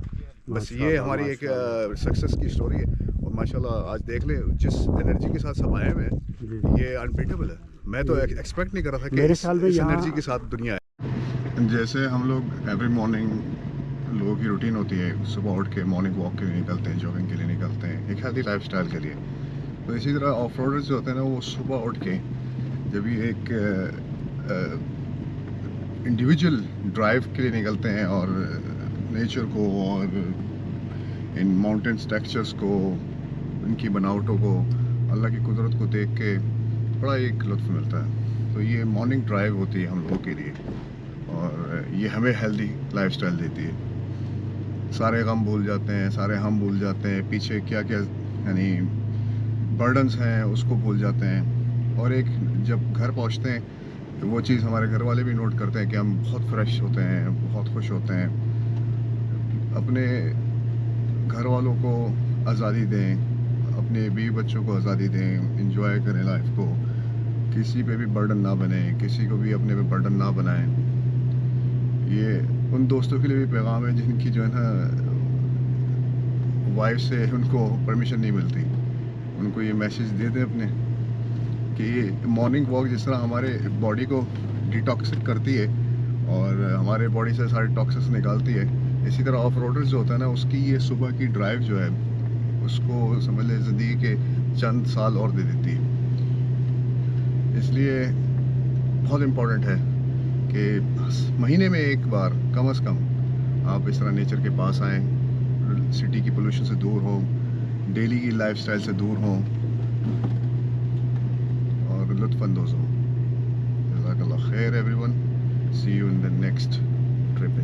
बस ये हमारी एक सक्सेस की स्टोरी है। और माशाल्लाह आज देख ले जिस एनर्जी के साथ सब आए हुए हैं, ये अनबीटेबल है। मैं तो एक्सपेक्ट नहीं कर रहा था कि इस एनर्जी के साथ दुनिया है। जैसे हम लोग एवरी मॉर्निंग लोगों की रूटीन होती है, सुबह उठ के मॉर्निंग वॉक के लिए निकलते हैं, जॉगिंग के लिए निकलते हैं, एक हेल्दी लाइफस्टाइल के लिए। तो इसी तरह ऑफ रोडर्स जो होते हैं ना, वो सुबह उठ के जब ये एक इंडिविजुअल ड्राइव के लिए निकलते हैं और नेचर को और इन माउंटेन्स टेक्सचर्स को, इनकी बनावटों को, अल्लाह की कुदरत को देख के बड़ा एक लुत्फ़ मिलता है। तो ये मॉर्निंग ड्राइव होती है हम लोगों के लिए और ये हमें हेल्दी लाइफस्टाइल देती है। सारे गम भूल जाते हैं, सारे हम भूल जाते हैं, पीछे क्या क्या यानी बर्डन्स हैं उसको भूल जाते हैं। और एक जब घर पहुंचते हैं तो वो चीज़ हमारे घर वाले भी नोट करते हैं कि हम बहुत फ्रेश होते हैं, बहुत खुश होते हैं। अपने घर वालों को आज़ादी दें, अपने बीवी बच्चों को आज़ादी दें, एंजॉय करें लाइफ को, किसी पे भी बर्डन ना बने, किसी को भी अपने पे बर्डन ना बनाएं। ये उन दोस्तों के लिए भी पैगाम है जिनकी जो है ना वाइफ से उनको परमिशन नहीं मिलती, उनको ये मैसेज दे दें अपने कि ये मॉर्निंग वॉक जिस तरह हमारे बॉडी को डिटॉक्सिक करती है और हमारे बॉडी से सारे टॉक्सिक्स निकालती है, इसी तरह ऑफ रोडर्स जो होता है ना उसकी ये सुबह की ड्राइव जो है उसको समझ लें ज़िंदगी के चंद साल और दे देती है। इसलिए बहुत इम्पोर्टेंट है कि महीने में एक बार कम से कम आप इस तरह नेचर के पास आएँ, सिटी की पोल्यूशन से दूर हों, डेली की लाइफस्टाइल से दूर हों और लुत्फ़अंदोज़ हों। जज़ाकल्लाह खैर everyone, see you in the next trip.